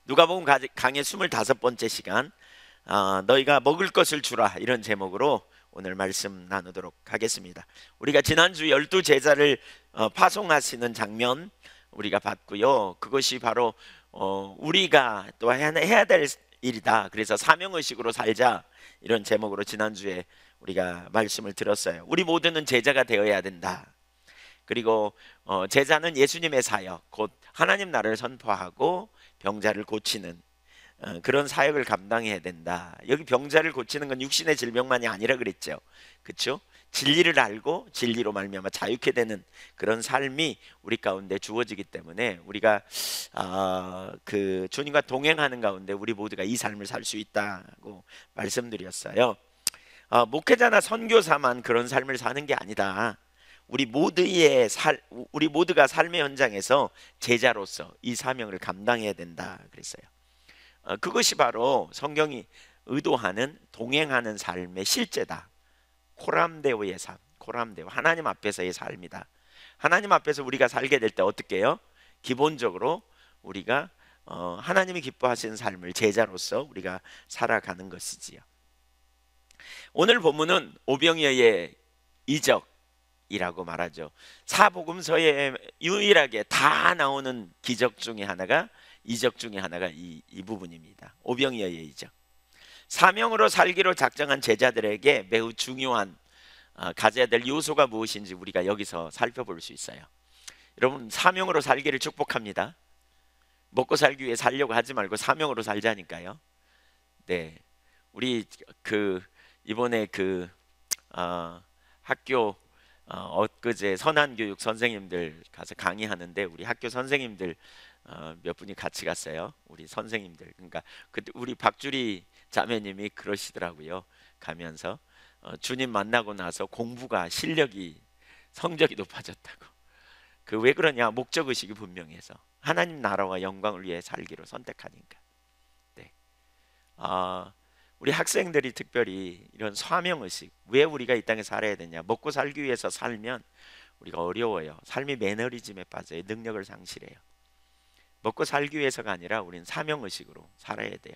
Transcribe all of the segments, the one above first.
누가복음 강의 25번째 시간, 너희가 먹을 것을 주라, 이런 제목으로 오늘 말씀 나누도록 하겠습니다. 우리가 지난주 12제자를 파송하시는 장면 우리가 봤고요. 그것이 바로 우리가 또 해야 될 일이다. 그래서 사명의식으로 살자, 이런 제목으로 지난주에 우리가 말씀을 들었어요. 우리 모두는 제자가 되어야 된다. 그리고 제자는 예수님의 사역, 곧 하나님 나라를 선포하고 병자를 고치는 그런 사역을 감당해야 된다. 여기 병자를 고치는 건 육신의 질병만이 아니라 그랬죠. 그렇죠? 진리를 알고 진리로 말미암아 자유케 되는 그런 삶이 우리 가운데 주어지기 때문에 우리가 그 주님과 동행하는 가운데 우리 모두가 이 삶을 살 수 있다고 말씀드렸어요. 목회자나 선교사만 그런 삶을 사는 게 아니다. 우리 모두가 삶의 현장에서 제자로서 이 사명을 감당해야 된다 그랬어요. 그것이 바로 성경이 의도하는 동행하는 삶의 실제다. 코람데오의 삶, 코람데오, 하나님 앞에서의 삶이다. 하나님 앞에서 우리가 살게 될 때 어떻게 해요? 기본적으로 우리가 하나님이 기뻐하시는 삶을 제자로서 우리가 살아가는 것이지요. 오늘 본문은 오병이어의 이적이라고 말하죠. 사복음서에 유일하게 다 나오는 기적 중에 하나가, 이적 중에 하나가 이 부분입니다. 오병이어의 이적. 사명으로 살기로 작정한 제자들에게 매우 중요한 가져야 될 요소가 무엇인지 우리가 여기서 살펴볼 수 있어요. 여러분, 사명으로 살기를 축복합니다. 먹고 살기 위해 살려고 하지 말고 사명으로 살자니까요. 네, 우리 이번에 학교 엊그제 선한교육 선생님들 가서 강의하는데 우리 학교 선생님들 몇 분이 같이 갔어요. 우리 선생님들. 그러니까 우리 박주리 자매님이 그러시더라고요. 가면서 주님 만나고 나서 공부가 성적이 높아졌다고. 왜 그러냐? 목적의식이 분명해서 하나님 나라와 영광을 위해 살기로 선택하니까. 네. 우리 학생들이 특별히 이런 사명의식, 왜 우리가 이 땅에 살아야 되냐? 먹고 살기 위해서 살면 우리가 어려워요. 삶이 매너리즘에 빠져요. 능력을 상실해요. 먹고 살기 위해서가 아니라 우리는 사명의식으로 살아야 돼요.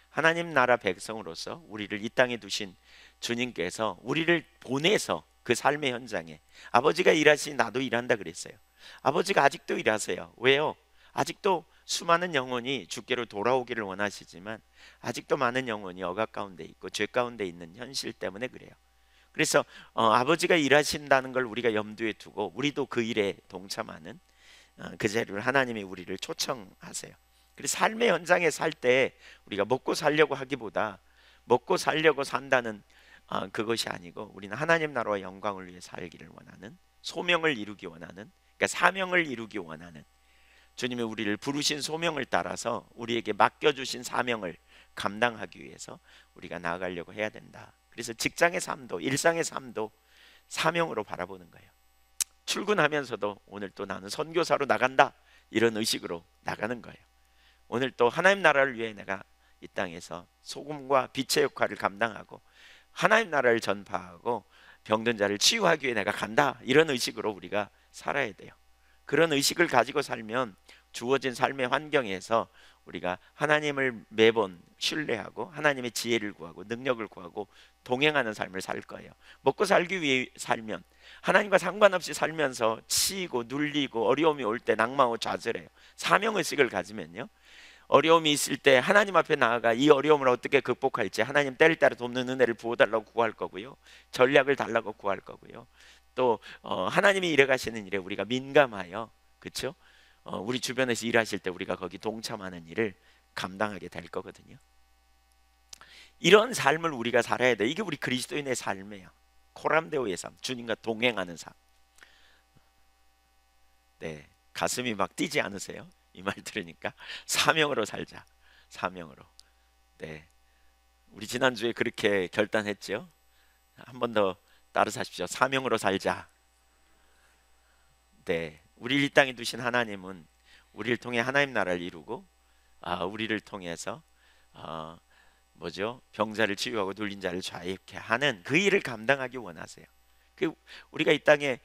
하나님 나라 백성으로서 우리를 이 땅에 두신 주님께서 우리를 보내서 그 삶의 현장에, 아버지가 일하시니 나도 일한다 그랬어요. 아버지가 아직도 일하세요. 왜요? 아직도 수많은 영혼이 주께로 돌아오기를 원하시지만 아직도 많은 영혼이 억압 가운데 있고 죄 가운데 있는 현실 때문에 그래요. 그래서 아버지가 일하신다는 걸 우리가 염두에 두고 우리도 그 일에 동참하는 그 자리를 하나님이 우리를 초청하세요. 그래서 삶의 현장에 살 때 우리가 먹고 살려고 하기보다 먹고 살려고 산다는 그것이 아니고 우리는 하나님 나라와 영광을 위해 살기를 원하는, 소명을 이루기 원하는, 그러니까 사명을 이루기 원하는, 주님이 우리를 부르신 소명을 따라서 우리에게 맡겨주신 사명을 감당하기 위해서 우리가 나아가려고 해야 된다. 그래서 직장의 삶도, 일상의 삶도 사명으로 바라보는 거예요. 출근하면서도 오늘 또 나는 선교사로 나간다, 이런 의식으로 나가는 거예요. 오늘 또 하나님 나라를 위해 내가 이 땅에서 소금과 빛의 역할을 감당하고 하나님 나라를 전파하고 병든 자를 치유하기 위해 내가 간다, 이런 의식으로 우리가 살아야 돼요. 그런 의식을 가지고 살면 주어진 삶의 환경에서 우리가 하나님을 매번 신뢰하고 하나님의 지혜를 구하고 능력을 구하고 동행하는 삶을 살 거예요. 먹고 살기 위해 살면, 하나님과 상관없이 살면서 치이고 눌리고 어려움이 올 때 낙망하고 좌절해요. 사명의식을 가지면요, 어려움이 있을 때 하나님 앞에 나아가 이 어려움을 어떻게 극복할지 하나님 때를 따라 돕는 은혜를 부어달라고 구할 거고요, 전략을 달라고 구할 거고요, 또 하나님이 일해가시는 일에 우리가 민감하여, 그렇죠? 우리 주변에서 일하실 때 우리가 거기 동참하는 일을 감당하게 될 거거든요. 이런 삶을 우리가 살아야 돼. 이게 우리 그리스도인의 삶이에요. 코람데오의 삶, 주님과 동행하는 삶. 네, 가슴이 막 뛰지 않으세요? 이 말 들으니까 사명으로 살자, 사명으로. 네, 우리 지난주에 그렇게 결단했죠. 한 번 더 따라사십시오. 사명으로 살자. 네, 우리 이 땅에 두신 하나님은 우리를 통해 하나님 나라를 이루고 우리를 통해서 병자를 치유하고 눌린 자를 자유케 하는 그 일을 감당하기 원하세요. 우리가 이 땅에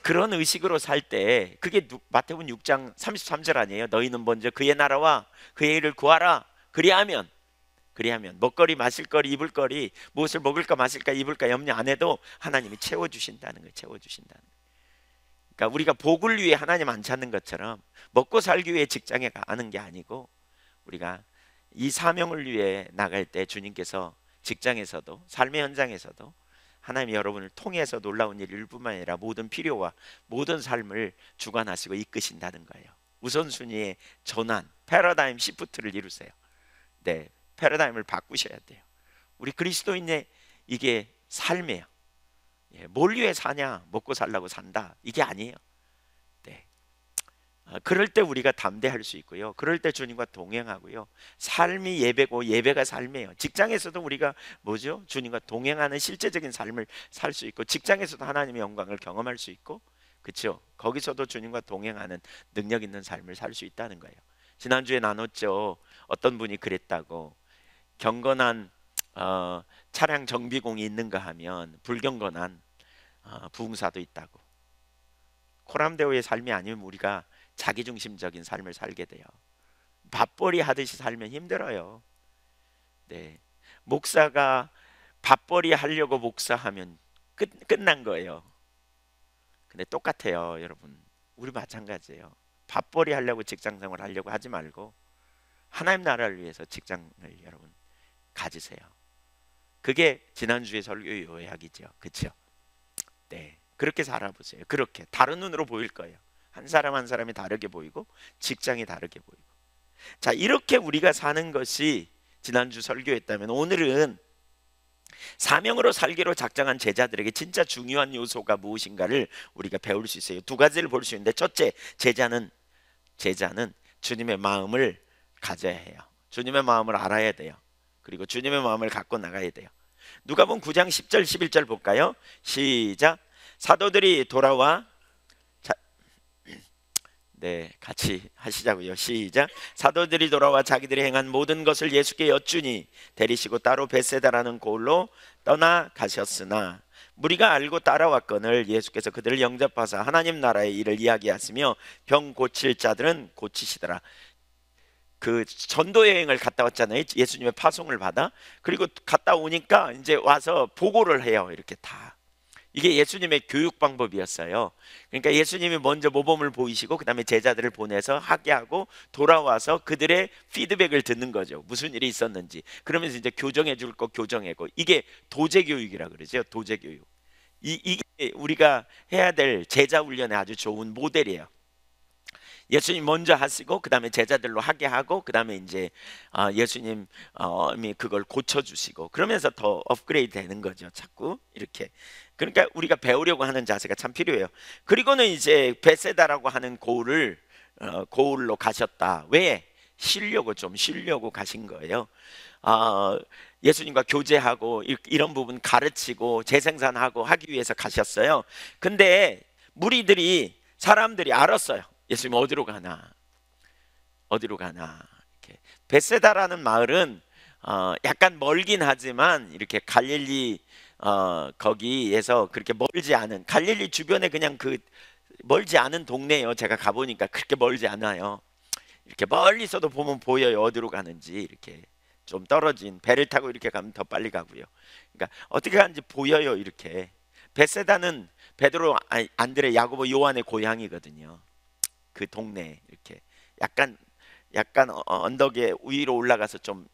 그런 의식으로 살 때, 그게 마태복음 6장 33절 아니에요? 너희는 먼저 그의 나라와 그의 일을 구하라. 그리하면 먹거리, 마실거리, 입을거리, 무엇을 먹을까 마실까 입을까 염려 안 해도 하나님이 채워주신다는 거예요. 채워주신다는 거예요. 그러니까 우리가 복을 위해 하나님 안 찾는 것처럼 먹고 살기 위해 직장에 가는 게 아니고, 우리가 이 사명을 위해 나갈 때 주님께서 직장에서도 삶의 현장에서도 하나님이 여러분을 통해서 놀라운 일 일뿐만 아니라 모든 필요와 모든 삶을 주관하시고 이끄신다는 거예요. 우선순위의 전환, 패러다임 시프트를 이루세요. 네, 패러다임을 바꾸셔야 돼요. 우리 그리스도인의 이게 삶이에요. 뭘 위해 사냐? 먹고 살라고 산다, 이게 아니에요. 네. 그럴 때 우리가 담대할 수 있고요. 그럴 때 주님과 동행하고요. 삶이 예배고 예배가 삶이에요. 직장에서도 우리가 뭐죠? 주님과 동행하는 실제적인 삶을 살 수 있고, 직장에서도 하나님의 영광을 경험할 수 있고, 그렇죠? 거기서도 주님과 동행하는 능력 있는 삶을 살 수 있다는 거예요. 지난주에 나눴죠. 어떤 분이 그랬다고, 경건한 차량 정비공이 있는가 하면 불경건한 부흥사도 있다고. 코람데오의 삶이 아니면 우리가 자기중심적인 삶을 살게 돼요. 밥벌이 하듯이 살면 힘들어요. 네, 목사가 밥벌이 하려고 목사하면 끝난 거예요. 근데 똑같아요, 여러분. 우리 마찬가지예요. 밥벌이 하려고 직장생활 하려고 하지 말고 하나님 나라를 위해서 직장을 여러분 가지세요. 그게 지난주의 설교 요약이죠. 그렇죠? 네, 그렇게 살아보세요. 그렇게 다른 눈으로 보일 거예요. 한 사람 한 사람이 다르게 보이고 직장이 다르게 보이고. 자, 이렇게 우리가 사는 것이 지난주 설교였다면, 오늘은 사명으로 살기로 작정한 제자들에게 진짜 중요한 요소가 무엇인가를 우리가 배울 수 있어요. 두 가지를 볼 수 있는데, 첫째, 제자는 주님의 마음을 가져야 해요. 주님의 마음을 알아야 돼요. 그리고 주님의 마음을 갖고 나가야 돼요. 누가복음 9장 10절 11절 볼까요? 시작. 사도들이 돌아와, 네, 같이 하시자고요. 시작. 사도들이 돌아와 자기들이 행한 모든 것을 예수께 여쭈니 데리시고 따로 벳세다라는 고을로 떠나가셨으나 무리가 알고 따라왔거늘 예수께서 그들을 영접하사 하나님 나라의 일을 이야기하시며 병 고칠 자들은 고치시더라. 그 전도 여행을 갔다 왔잖아요. 예수님의 파송을 받아. 그리고 갔다 오니까 이제 와서 보고를 해요. 이렇게 다. 이게 예수님의 교육 방법이었어요. 그러니까 예수님이 먼저 모범을 보이시고 그 다음에 제자들을 보내서 하게 하고 그들의 피드백을 듣는 거죠. 무슨 일이 있었는지. 그러면서 이제 교정해 줄 거 교정하고. 이게 도제교육이라 그러죠. 도제교육. 이게 우리가 해야 될 제자 훈련의 아주 좋은 모델이에요. 예수님 먼저 하시고 그 다음에 제자들로 하게 하고 그 다음에 이제 예수님이 그걸 고쳐주시고, 그러면서 더 업그레이드 되는 거죠. 자꾸 이렇게. 그러니까 우리가 배우려고 하는 자세가 참 필요해요. 그리고는 이제 벳세다라고 하는 고을로 가셨다. 왜? 쉬려고 가신 거예요. 예수님과 교제하고 이런 부분 가르치고 재생산하고 하기 위해서 가셨어요. 근데 사람들이 알았어요. 예수님 어디로 가나 이렇게. 벳세다라는 마을은 약간 멀긴 하지만 이렇게 갈릴리 거기에서 그렇게 멀지 않은, 갈릴리 주변에 그냥 멀지 않은 동네예요. 제가 가보니까 그렇게 멀지 않아요. 이렇게 멀리서도 보면 보여요. 어디로 가는지. 이렇게 좀 떨어진 배를 타고 이렇게 가면 더 빨리 가고요. 그러니까 어떻게 가는지 보여요. 이렇게. 벳세다는 베드로, 안드레, 야고보, 요한의 고향이거든요. 그 동네 이렇게 약간 언덕에 위로 올라가서 좀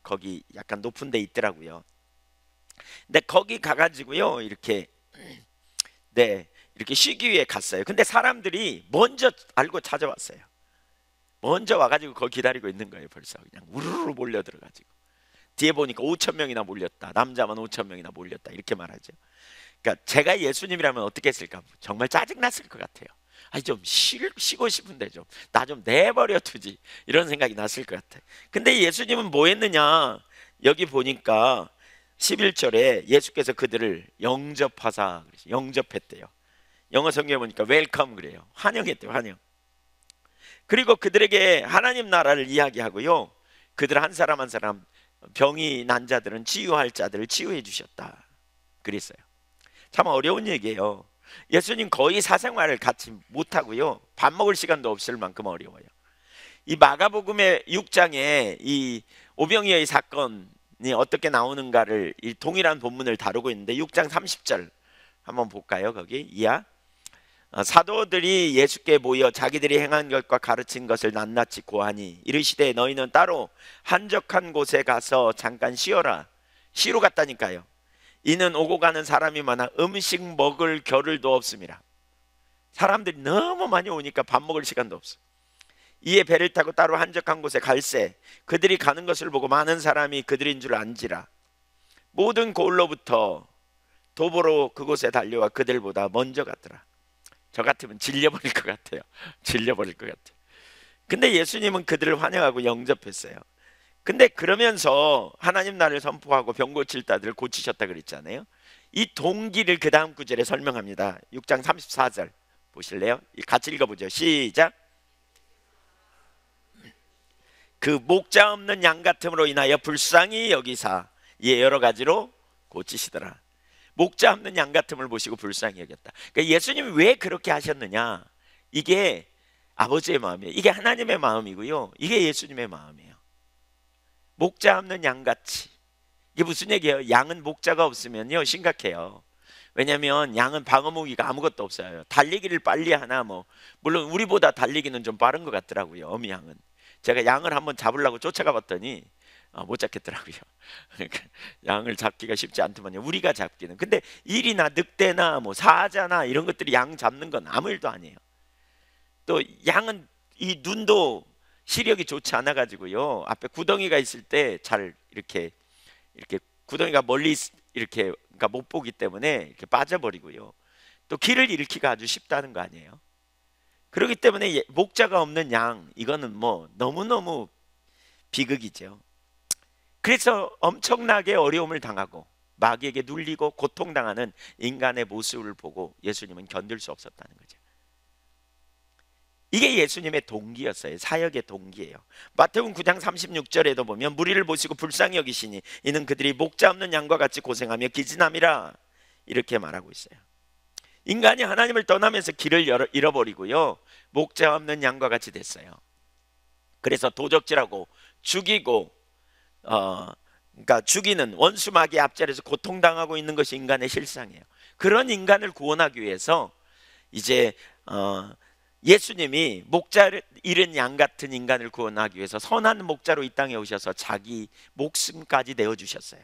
거기 약간 높은 데 있더라고요. 근데 거기 가가지고요 이렇게, 네, 이렇게 쉬기 위해 갔어요. 근데 사람들이 먼저 알고 찾아왔어요. 먼저 와가지고 거기 기다리고 있는 거예요. 벌써 그냥 우르르 몰려들어가지고. 뒤에 보니까 5천 명이나 몰렸다. 남자만 5천 명이나 몰렸다. 이렇게 말하죠. 그러니까 제가 예수님이라면 어떻게 했을까? 정말 짜증났을 것 같아요. 아니 좀 쉬고 싶은데 좀 나 좀 내버려 두지, 이런 생각이 났을 것 같아. 근데 예수님은 뭐 했느냐? 여기 보니까 11절에 예수께서 그들을 영접했대요. 영어 성경에 보니까 웰컴 그래요. 환영했대요. 환영. 그리고 그들에게 하나님 나라를 이야기하고요, 그들 한 사람 한 사람 병이 난 자들은 치유할 자들을 치유해 주셨다 그랬어요. 참 어려운 얘기예요. 예수님 거의 사생활을 같이 못하고요, 밥 먹을 시간도 없을 만큼 어려워요. 이 마가복음의 6장에 이 오병이어의 사건이 어떻게 나오는가를 이 동일한 본문을 다루고 있는데 6장 30절 한번 볼까요? 거기 이하 사도들이 예수께 모여 자기들이 행한 것과 가르친 것을 낱낱이 고하니 이르시되 너희는 따로 한적한 곳에 가서 잠깐 쉬어라. 쉬러 갔다니까요. 이는 오고 가는 사람이 많아 음식 먹을 겨를도 없습니다. 사람들이 너무 많이 오니까 밥 먹을 시간도 없어. 이에 배를 타고 따로 한적한 곳에 갈새 그들이 가는 것을 보고 많은 사람이 그들인 줄 안지라. 모든 고을로부터 도보로 그곳에 달려와 그들보다 먼저 갔더라. 저 같으면 질려버릴 것 같아요. 질려버릴 것 같아요. 근데 예수님은 그들을 환영하고 영접했어요. 근데 그러면서 하나님 나라를 선포하고 병 고칠 자들을 고치셨다 그랬잖아요. 이 동기를 그 다음 구절에 설명합니다. 6장 34절 보실래요? 같이 읽어보죠. 시작. 그 목자 없는 양 같음으로 인하여 불쌍히 여기사 이에 여러 가지로 고치시더라. 목자 없는 양 같음을 보시고 불쌍히 여겼다. 그러니까 예수님이 왜 그렇게 하셨느냐? 이게 아버지의 마음이에요. 이게 하나님의 마음이고요, 이게 예수님의 마음이에요. 목자 없는 양같이. 이게 무슨 얘기예요? 양은 목자가 없으면요 심각해요. 왜냐하면 양은 방어 무기가 아무것도 없어요. 달리기를 빨리 하나 뭐 물론 우리보다 달리기는 좀 빠른 것 같더라고요, 어미 양은. 제가 양을 한번 잡으려고 쫓아가 봤더니 못 잡겠더라고요. 그러니까 양을 잡기가 쉽지 않더만요, 우리가 잡기는. 근데 일이나 늑대나 뭐 사자나 이런 것들이 양 잡는 건 아무 일도 아니에요. 또 양은 이 눈도 시력이 좋지 않아 가지고요, 앞에 구덩이가 있을 때 잘 이렇게 구덩이가 멀리 이렇게 그러니까 못 보기 때문에 이렇게 빠져버리고요, 또 길을 잃기가 아주 쉽다는 거 아니에요. 그렇기 때문에 목자가 없는 양, 이거는 뭐 너무너무 비극이죠. 그래서 엄청나게 어려움을 당하고 마귀에게 눌리고 고통당하는 인간의 모습을 보고 예수님은 견딜 수 없었다는 거죠. 이게 예수님의 동기였어요. 사역의 동기예요. 마태복음 9장 36절에도 보면 무리를 보시고 불쌍히 여기시니 이는 그들이 목자 없는 양과 같이 고생하며 기진함이라 이렇게 말하고 있어요. 인간이 하나님을 떠나면서 길을 잃어버리고요, 목자 없는 양과 같이 됐어요. 그래서 도적질하고 죽이고 그러니까 죽이는 원수 마귀의 앞자리에서 고통당하고 있는 것이 인간의 실상이에요. 그런 인간을 구원하기 위해서 이제 예수님이 목자를 잃은 양 같은 인간을 구원하기 위해서 선한 목자로 이 땅에 오셔서 자기 목숨까지 내어주셨어요.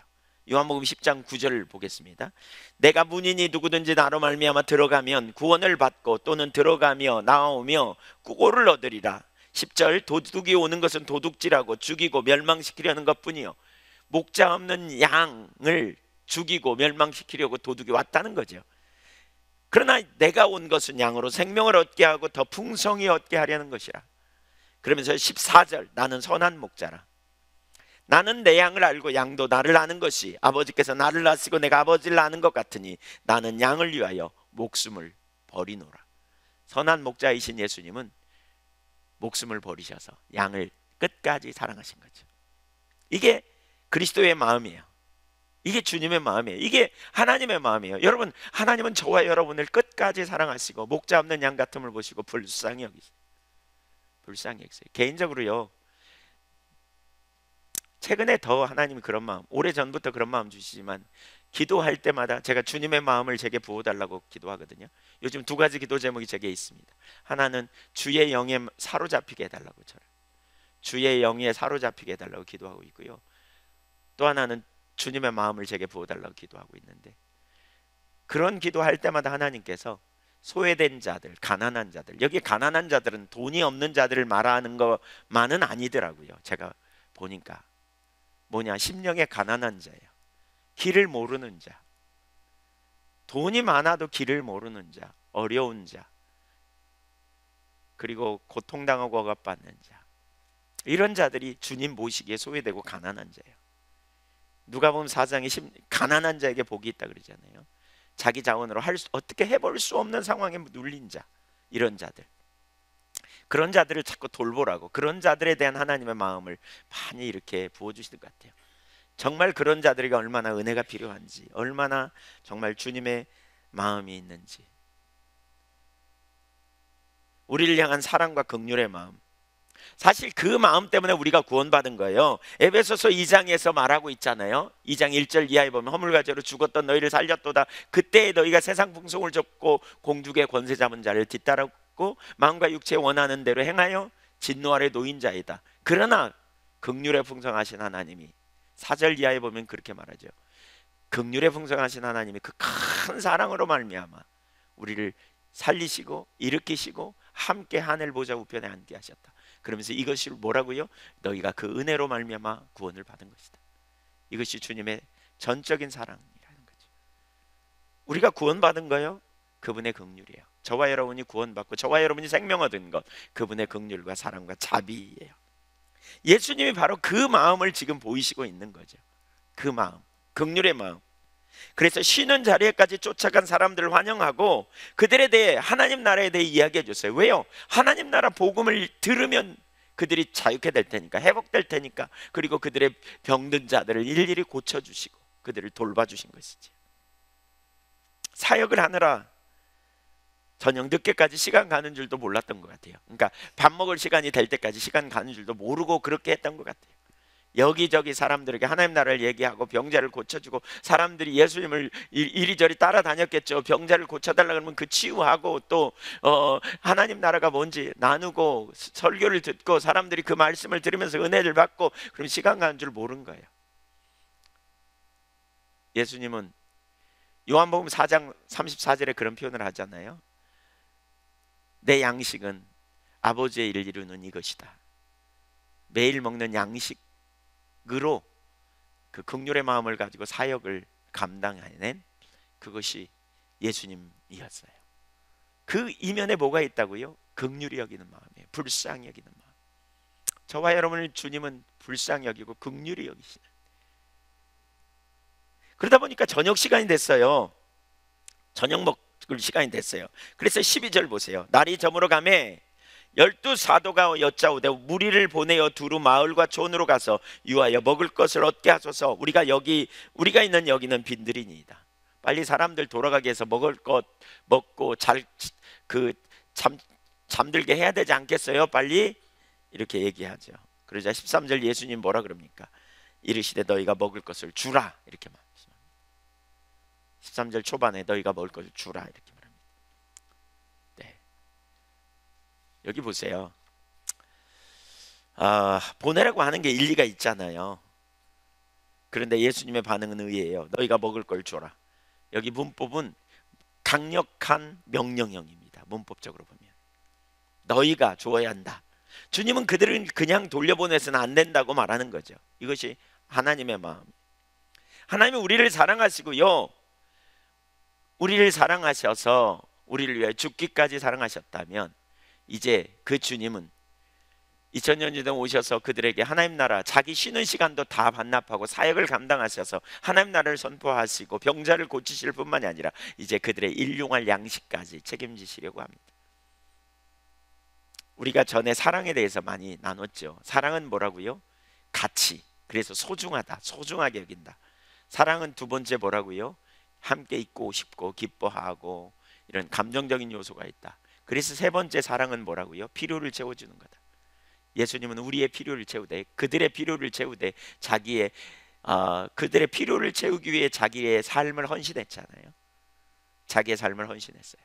요한복음 10장 9절을 보겠습니다. 내가 문이니 누구든지 나로 말미암아 들어가면 구원을 받고 또는 들어가며 나오며 구고를 얻으리라. 10절 도둑이 오는 것은 도둑질하고 죽이고 멸망시키려는 것뿐이요, 목자 없는 양을 죽이고 멸망시키려고 도둑이 왔다는 거죠. 그러나 내가 온 것은 양으로 생명을 얻게 하고 더 풍성히 얻게 하려는 것이라. 그러면서 14절 나는 선한 목자라. 나는 내 양을 알고 양도 나를 아는 것이 아버지께서 나를 낳으시고 내가 아버지를 아는 것 같으니 나는 양을 위하여 목숨을 버리노라. 선한 목자이신 예수님은 목숨을 버리셔서 양을 끝까지 사랑하신 거죠. 이게 그리스도의 마음이에요. 이게 주님의 마음이에요. 이게 하나님의 마음이에요. 여러분, 하나님은 저와 여러분을 끝까지 사랑하시고 목자 없는 양 같음을 보시고 불쌍히 여기세요. 불쌍히 여기세요. 개인적으로요, 최근에 더 하나님이 그런 마음, 오래전부터 그런 마음 주시지만 기도할 때마다 제가 주님의 마음을 제게 부어달라고 기도하거든요. 요즘 두 가지 기도 제목이 제게 있습니다. 하나는 주의 영에 사로잡히게 해달라고, 저를 주의 영에 사로잡히게 해달라고 기도하고 있고요, 또 하나는 주님의 마음을 제게 부어달라고 기도하고 있는데, 그런 기도할 때마다 하나님께서 소외된 자들, 가난한 자들, 여기 가난한 자들은 돈이 없는 자들을 말하는 것만은 아니더라고요. 제가 보니까 뭐냐, 심령에 가난한 자예요. 길을 모르는 자, 돈이 많아도 길을 모르는 자, 어려운 자, 그리고 고통당하고 억압받는 자, 이런 자들이 주님 모시기에 소외되고 가난한 자예요. 누가복음 4장에 가난한 자에게 복이 있다 그러잖아요. 자기 자원으로 어떻게 해볼 수 없는 상황에 눌린 자, 이런 자들, 그런 자들을 자꾸 돌보라고, 그런 자들에 대한 하나님의 마음을 많이 이렇게 부어주시는 것 같아요. 정말 그런 자들에게 얼마나 은혜가 필요한지, 얼마나 정말 주님의 마음이 있는지, 우리를 향한 사랑과 긍휼의 마음, 사실 그 마음 때문에 우리가 구원받은 거예요. 에베소서 2장에서 말하고 있잖아요. 2장 1절 이하에 보면 허물과 죄로 죽었던 너희를 살렸도다. 그때 너희가 세상 풍속을 좇고 공중의 권세 잡은 자를 뒤따랐고 마음과 육체에 원하는 대로 행하여 진노 아래 놓인 자이다. 그러나 긍휼에 풍성하신 하나님이 4절 이하에 보면 그렇게 말하죠. 긍휼에 풍성하신 하나님이 그 큰 사랑으로 말미암아 우리를 살리시고 일으키시고 함께 하늘 보좌 우편에 앉게 하셨다. 그러면서 이것이 뭐라고요? 너희가 그 은혜로 말미암아 구원을 받은 것이다. 이것이 주님의 전적인 사랑이라는 거죠. 우리가 구원받은 거요, 그분의 긍휼이에요. 저와 여러분이 구원받고 저와 여러분이 생명 얻은 것, 그분의 긍휼과 사랑과 자비예요. 예수님이 바로 그 마음을 지금 보이시고 있는 거죠. 그 마음, 긍휼의 마음. 그래서 쉬는 자리에까지 쫓아간 사람들을 환영하고 그들에 대해, 하나님 나라에 대해 이야기해 줬어요. 왜요? 하나님 나라 복음을 들으면 그들이 자유케 될 테니까, 회복될 테니까. 그리고 그들의 병든 자들을 일일이 고쳐주시고 그들을 돌봐주신 것이지. 사역을 하느라 저녁 늦게까지 시간 가는 줄도 몰랐던 것 같아요. 그러니까 밥 먹을 시간이 될 때까지 시간 가는 줄도 모르고 그렇게 했던 것 같아요. 여기저기 사람들에게 하나님 나라를 얘기하고 병자를 고쳐주고, 사람들이 예수님을 이리저리 따라다녔겠죠. 병자를 고쳐달라 그러면 그 치유하고 또 하나님 나라가 뭔지 나누고 설교를 듣고 사람들이 그 말씀을 들으면서 은혜를 받고, 그럼 시간 가는 줄 모른 거예요. 예수님은 요한복음 4장 34절에 그런 표현을 하잖아요. 내 양식은 아버지의 일을 이루는 이것이다. 매일 먹는 양식 으로 그 긍휼의 마음을 가지고 사역을 감당해낸 그것이 예수님이었어요. 그 이면에 뭐가 있다고요? 긍휼히 여기는 마음이에요. 불쌍히 여기는 마음. 저와 여러분을 주님은 불쌍히 여기고 긍휼히 여기시는. 그러다 보니까 저녁 시간이 됐어요. 저녁 먹을 시간이 됐어요. 그래서 12절 보세요. 날이 저물어 가매 12사도가 여짜오되 무리를 보내어 두루 마을과 촌으로 가서 유하여 먹을 것을 얻게 하소서. 우리가 있는 여기는 빈들이니이다. 빨리 사람들 돌아가게 해서 먹을 것 먹고 잠들게 해야 되지 않겠어요? 빨리 이렇게 얘기하죠. 그러자 13절 예수님 뭐라 그럽니까? 이르시되 너희가 먹을 것을 주라, 이렇게 말합니다. 13절 초반에 너희가 먹을 것을 주라 이렇게 말합니다. 여기 보세요. 보내라고 하는 게 일리가 있잖아요. 그런데 예수님의 반응은 의외예요. 너희가 먹을 걸 줘라. 여기 문법은 강력한 명령형입니다. 문법적으로 보면 너희가 줘야 한다. 주님은 그들을 그냥 돌려보내서는 안 된다고 말하는 거죠. 이것이 하나님의 마음. 하나님은 우리를 사랑하시고요, 우리를 사랑하셔서 우리를 위해 죽기까지 사랑하셨다면, 이제 그 주님은 2000년 전에 오셔서 그들에게 하나님 나라, 자기 쉬는 시간도 다 반납하고 사역을 감당하셔서 하나님 나라를 선포하시고 병자를 고치실 뿐만이 아니라 이제 그들의 일용할 양식까지 책임지시려고 합니다. 우리가 전에 사랑에 대해서 많이 나눴죠. 사랑은 뭐라고요? 가치. 그래서 소중하다, 소중하게 여긴다. 사랑은 두 번째 뭐라고요? 함께 있고 싶고 기뻐하고 이런 감정적인 요소가 있다. 그래서 세 번째 사랑은 뭐라고요? 필요를 채워주는 거다. 예수님은 우리의 필요를 채우되, 그들의 필요를 채우되 그들의 필요를 채우기 위해 자기의 삶을 헌신했잖아요. 자기의 삶을 헌신했어요.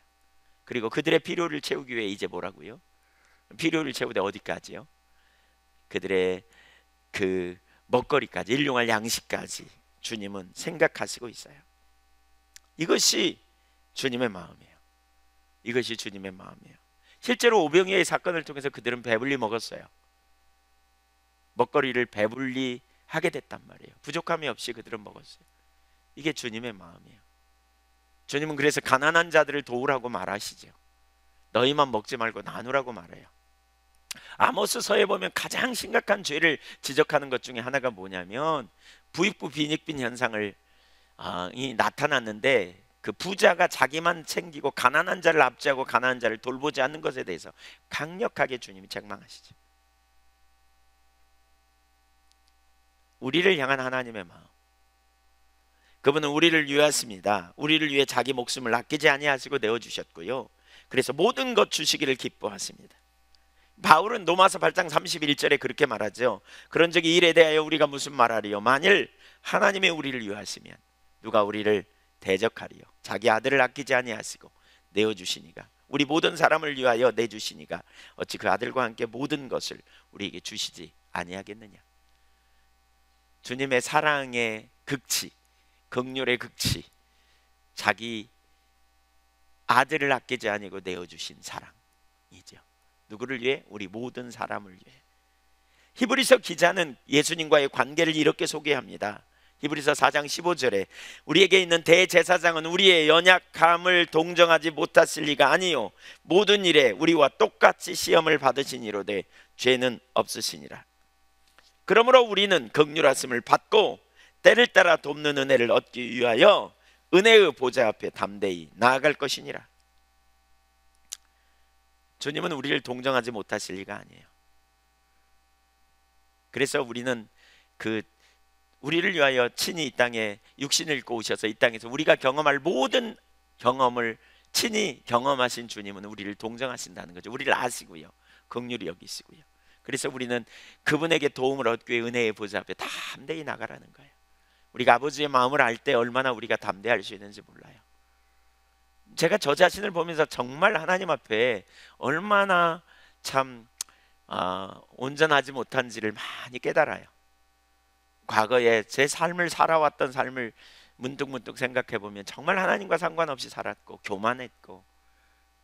그리고 그들의 필요를 채우기 위해 이제 뭐라고요? 필요를 채우되 어디까지요? 그들의 그 먹거리까지, 일용할 양식까지 주님은 생각하시고 있어요. 이것이 주님의 마음이에요. 이것이 주님의 마음이에요. 실제로 오병이어의 사건을 통해서 그들은 배불리 먹었어요. 먹거리를 배불리 하게 됐단 말이에요. 부족함이 없이 그들은 먹었어요. 이게 주님의 마음이에요. 주님은 그래서 가난한 자들을 도우라고 말하시죠. 너희만 먹지 말고 나누라고 말해요. 아모스서에 보면 가장 심각한 죄를 지적하는 것 중에 하나가 뭐냐면 부익부 빈익빈 현상을 나타났는데, 그 부자가 자기만 챙기고 가난한 자를 압제하고 가난한 자를 돌보지 않는 것에 대해서 강력하게 주님이 책망하시죠. 우리를 향한 하나님의 마음, 그분은 우리를 위하였습니다. 우리를 위해 자기 목숨을 아끼지 아니하시고 내어주셨고요. 그래서 모든 것 주시기를 기뻐하십니다. 바울은 로마서 8장 31절에 그렇게 말하죠. 그런 적이 일에 대하여 우리가 무슨 말하리요? 만일 하나님이 우리를 위하시면 누가 우리를 대적하리요? 자기 아들을 아끼지 아니하시고 내어주시니가, 우리 모든 사람을 위하여 내주시니가 어찌 그 아들과 함께 모든 것을 우리에게 주시지 아니하겠느냐. 주님의 사랑의 극치, 긍휼의 극치, 자기 아들을 아끼지 아니고 내어주신 사랑이죠. 누구를 위해? 우리 모든 사람을 위해. 히브리서 기자는 예수님과의 관계를 이렇게 소개합니다. 히브리서 4장 15절에 우리에게 있는 대제사장은 우리의 연약함을 동정하지 못하실 리가 아니요 모든 일에 우리와 똑같이 시험을 받으시니로되 죄는 없으시니라. 그러므로 우리는 긍휼하심을 받고 때를 따라 돕는 은혜를 얻기 위하여 은혜의 보좌 앞에 담대히 나아갈 것이니라. 주님은 우리를 동정하지 못하실 리가 아니에요. 그래서 우리는 우리를 위하여 친히 이 땅에 육신을 입고 오셔서 이 땅에서 우리가 경험할 모든 경험을 친히 경험하신 주님은 우리를 동정하신다는 거죠. 우리를 아시고요, 긍휼히 여기시고요. 그래서 우리는 그분에게 도움을 얻기 위해 은혜의 보좌 앞에 담대히 나가라는 거예요. 우리가 아버지의 마음을 알 때 얼마나 우리가 담대할 수 있는지 몰라요. 제가 저 자신을 보면서 정말 하나님 앞에 얼마나 참 온전하지 못한지를 많이 깨달아요. 과거에 제 삶을 살아왔던 삶을 문득문득 생각해 보면 정말 하나님과 상관없이 살았고 교만했고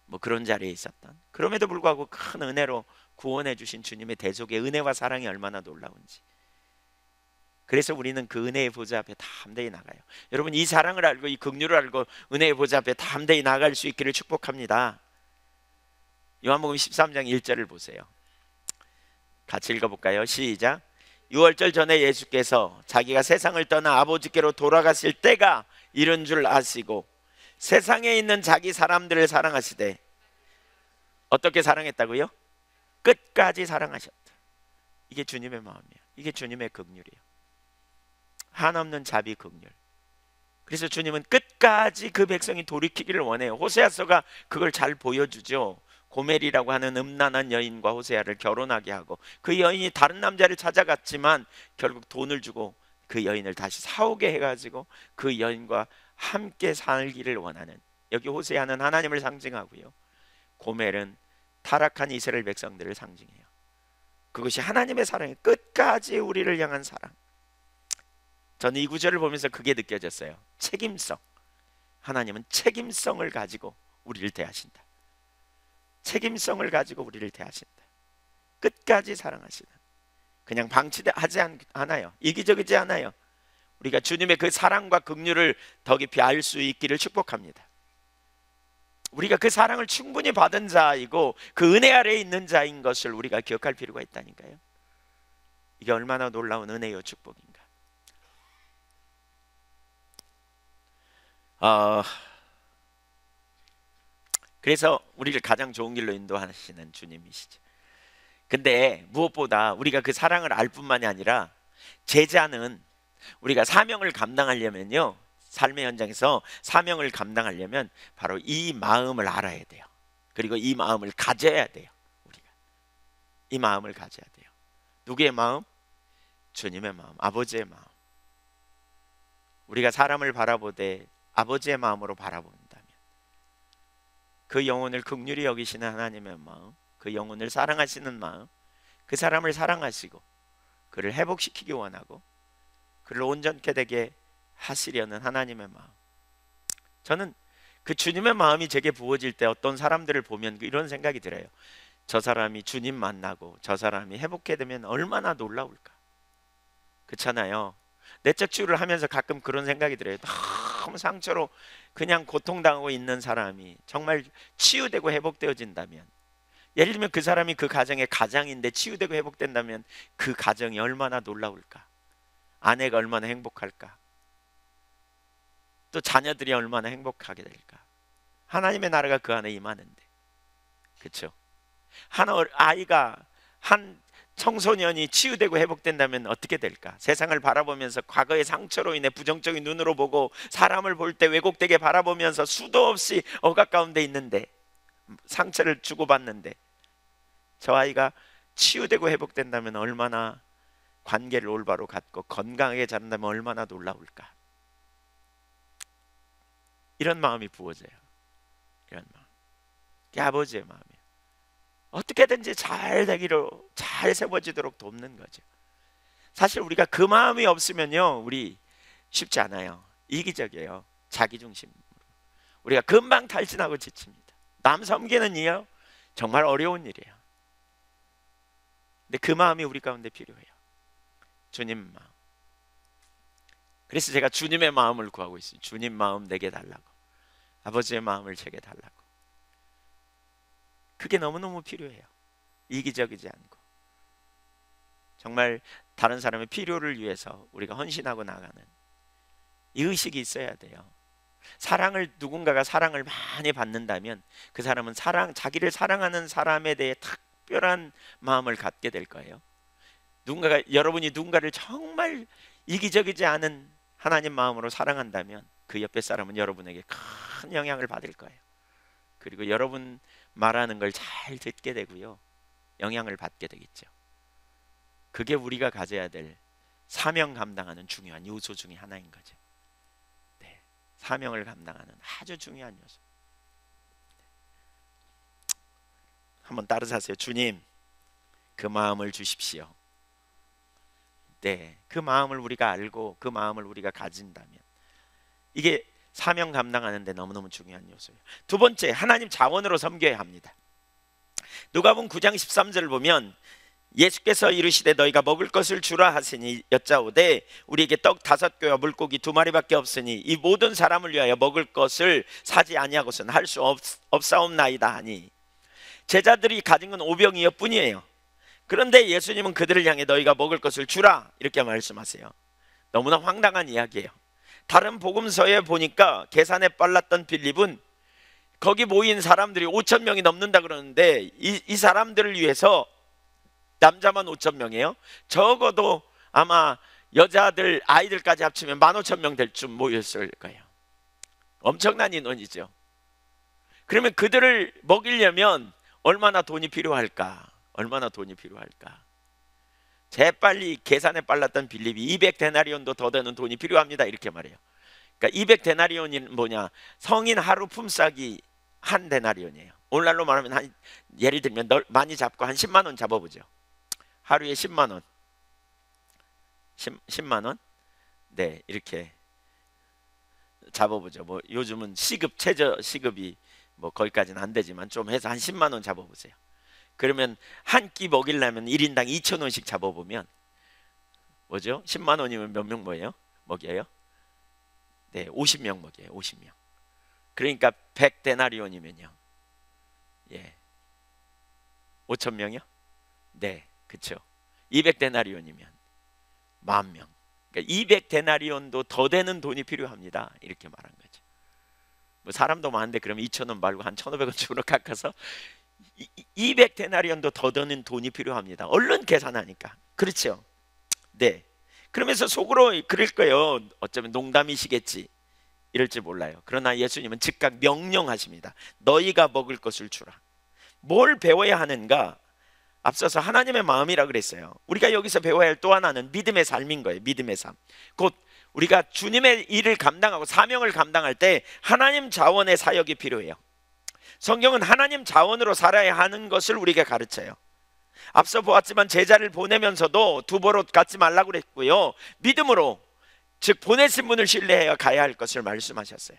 뭐 그런 자리에 있었던, 그럼에도 불구하고 큰 은혜로 구원해 주신 주님의 대속의 은혜와 사랑이 얼마나 놀라운지. 그래서 우리는 그 은혜의 보좌 앞에 담대히 나가요. 여러분, 이 사랑을 알고 이 긍휼을 알고 은혜의 보좌 앞에 담대히 나갈 수 있기를 축복합니다. 요한복음 13장 1절을 보세요. 같이 읽어볼까요? 시작. 유월절 전에 예수께서 자기가 세상을 떠나 아버지께로 돌아가실 때가 이른 줄 아시고 세상에 있는 자기 사람들을 사랑하시되, 어떻게 사랑했다고요? 끝까지 사랑하셨다. 이게 주님의 마음이에요. 이게 주님의 긍휼이에요. 한없는 자비 긍휼. 그래서 주님은 끝까지 그 백성이 돌이키기를 원해요. 호세아서가 그걸 잘 보여주죠. 고멜이라고 하는 음란한 여인과 호세아를 결혼하게 하고 그 여인이 다른 남자를 찾아갔지만 결국 돈을 주고 그 여인을 다시 사오게 해가지고 그 여인과 함께 살기를 원하는, 여기 호세아는 하나님을 상징하고요, 고멜은 타락한 이스라엘 백성들을 상징해요. 그것이 하나님의 사랑이 끝까지 우리를 향한 사랑. 저는 이 구절을 보면서 그게 느껴졌어요. 책임성. 하나님은 책임성을 가지고 우리를 대하신다. 책임성을 가지고 우리를 대하신다. 끝까지 사랑하시는, 그냥 방치하지 않아요. 이기적이지 않아요. 우리가 주님의 그 사랑과 긍휼을 더 깊이 알 수 있기를 축복합니다. 우리가 그 사랑을 충분히 받은 자이고 그 은혜 아래에 있는 자인 것을 우리가 기억할 필요가 있다니까요. 이게 얼마나 놀라운 은혜요 축복인가. 그래서 우리를 가장 좋은 길로 인도하시는 주님이시죠. 근데 무엇보다 우리가 그 사랑을 알 뿐만이 아니라 제자는 우리가 사명을 감당하려면요, 삶의 현장에서 사명을 감당하려면 바로 이 마음을 알아야 돼요. 그리고 이 마음을 가져야 돼요. 우리가 이 마음을 가져야 돼요. 누구의 마음? 주님의 마음, 아버지의 마음. 우리가 사람을 바라보되 아버지의 마음으로 바라본다면 그 영혼을 긍휼히 여기시는 하나님의 마음, 그 영혼을 사랑하시는 마음, 그 사람을 사랑하시고 그를 회복시키기 원하고 그를 온전케 되게 하시려는 하나님의 마음. 저는 그 주님의 마음이 제게 부어질 때 어떤 사람들을 보면 이런 생각이 들어요. 저 사람이 주님 만나고 저 사람이 회복게 되면 얼마나 놀라울까. 그렇잖아요. 내적 치유를 하면서 가끔 그런 생각이 들어요. 너무 상처로 그냥 고통당하고 있는 사람이 정말 치유되고 회복되어진다면, 예를 들면 그 사람이 그 가정의 가장인데 치유되고 회복된다면 그 가정이 얼마나 놀라울까. 아내가 얼마나 행복할까. 또 자녀들이 얼마나 행복하게 될까. 하나님의 나라가 그 안에 임하는데, 그렇죠? 한 아이가 한 청소년이 치유되고 회복된다면 어떻게 될까? 세상을 바라보면서 과거의 상처로 인해 부정적인 눈으로 보고 사람을 볼 때 왜곡되게 바라보면서 수도 없이 억압 가운데 있는데, 상처를 주고받는데, 저 아이가 치유되고 회복된다면 얼마나, 관계를 올바로 갖고 건강하게 자란다면 얼마나 놀라울까? 이런 마음이 부어져요. 이런 마음. 이게 아버지의 마음이에요. 어떻게든지 잘 되기로, 잘 세워지도록 돕는 거죠. 사실 우리가 그 마음이 없으면요, 우리 쉽지 않아요. 이기적이에요. 자기중심. 우리가 금방 탈진하고 지칩니다. 남 섬기는 일이요, 정말 어려운 일이에요. 근데 그 마음이 우리 가운데 필요해요. 주님 마음. 그래서 제가 주님의 마음을 구하고 있어요. 주님 마음 내게 달라고, 아버지의 마음을 제게 달라고. 그게 너무너무 필요해요. 이기적이지 않고 정말 다른 사람의 필요를 위해서 우리가 헌신하고 나가는 이 의식이 있어야 돼요. 사랑을, 누군가가 사랑을 많이 받는다면 그 사람은 자기를 사랑하는 사람에 대해 특별한 마음을 갖게 될 거예요. 여러분이 누군가를 정말 이기적이지 않은 하나님 마음으로 사랑한다면 그 옆에 사람은 여러분에게 큰 영향을 받을 거예요. 그리고 여러분 말하는 걸 잘 듣게 되고요, 영향을 받게 되겠죠. 그게 우리가 가져야 될 사명 감당하는 중요한 요소 중에 하나인 거죠. 네, 사명을 감당하는 아주 중요한 요소. 한번 따라하세요. 주님, 그 마음을 주십시오. 네, 그 마음을 우리가 알고 그 마음을 우리가 가진다면 이게 사명 감당하는 데 너무너무 중요한 요소예요. 두 번째, 하나님 자원으로 섬겨야 합니다. 누가복음 9장 13절을 보면 예수께서 이르시되 너희가 먹을 것을 주라 하시니 여짜오되 우리에게 떡 5개와 물고기 2마리밖에 없으니 이 모든 사람을 위하여 먹을 것을 사지 아니하고서는 할 수 없사옵나이다 하니, 제자들이 가진 건 5병이여 뿐이에요. 그런데 예수님은 그들을 향해 너희가 먹을 것을 주라 이렇게 말씀하세요. 너무나 황당한 이야기예요. 다른 복음서에 보니까 계산에 빨랐던 빌립은 거기 모인 사람들이 5,000명이 넘는다 그러는데 이 사람들을 위해서 남자만 5,000명이에요. 적어도 아마 여자들, 아이들까지 합치면 15,000명 될 쯤 모였을 거예요. 엄청난 인원이죠. 그러면 그들을 먹이려면 얼마나 돈이 필요할까? 얼마나 돈이 필요할까? 재빨리 계산에 빨랐던 빌립이 200데나리온도 더 되는 돈이 필요합니다 이렇게 말해요. 그러니까 200데나리온이 뭐냐? 성인 하루 품삯이 한 데나리온이에요. 오늘날로 말하면 예를 들면 많이 잡고 한 10만 원 잡아보죠. 하루에 10만 원, 10만 원, 네, 이렇게 잡아보죠. 뭐 요즘은 최저 시급이 뭐 거기까지는 안 되지만 좀 해서 한 10만 원 잡아보세요. 그러면 한 끼 먹이려면 1인당 2,000원씩 잡아보면 뭐죠? 10만 원이면 몇 명 먹여요? 네, 50명 먹여요. 50명. 그러니까 100데나리온이면요, 예, 5,000명이요? 네, 그렇죠. 200데나리온이면 10,000명. 그러니까 200데나리온도 더 되는 돈이 필요합니다 이렇게 말한 거죠. 뭐 사람도 많은데 그러면 2,000원 말고 한 1,500원 쪽으로 깎아서 200데나리온도 더 드는 돈이 필요합니다. 얼른 계산하니까. 그렇죠? 네. 그러면서 속으로 그럴 거예요. 어쩌면 농담이시겠지, 이럴지 몰라요. 그러나 예수님은 즉각 명령하십니다. 너희가 먹을 것을 주라. 뭘 배워야 하는가? 앞서서 하나님의 마음이라 그랬어요. 우리가 여기서 배워야 할 또 하나는 믿음의 삶인 거예요. 믿음의 삶. 곧 우리가 주님의 일을 감당하고 사명을 감당할 때 하나님 자원의 사역이 필요해요. 성경은 하나님 자원으로 살아야 하는 것을 우리에게 가르쳐요. 앞서 보았지만 제자를 보내면서도 두버릇 갖지 말라고 그랬고요, 믿음으로, 즉 보내신 분을 신뢰하여 가야 할 것을 말씀하셨어요.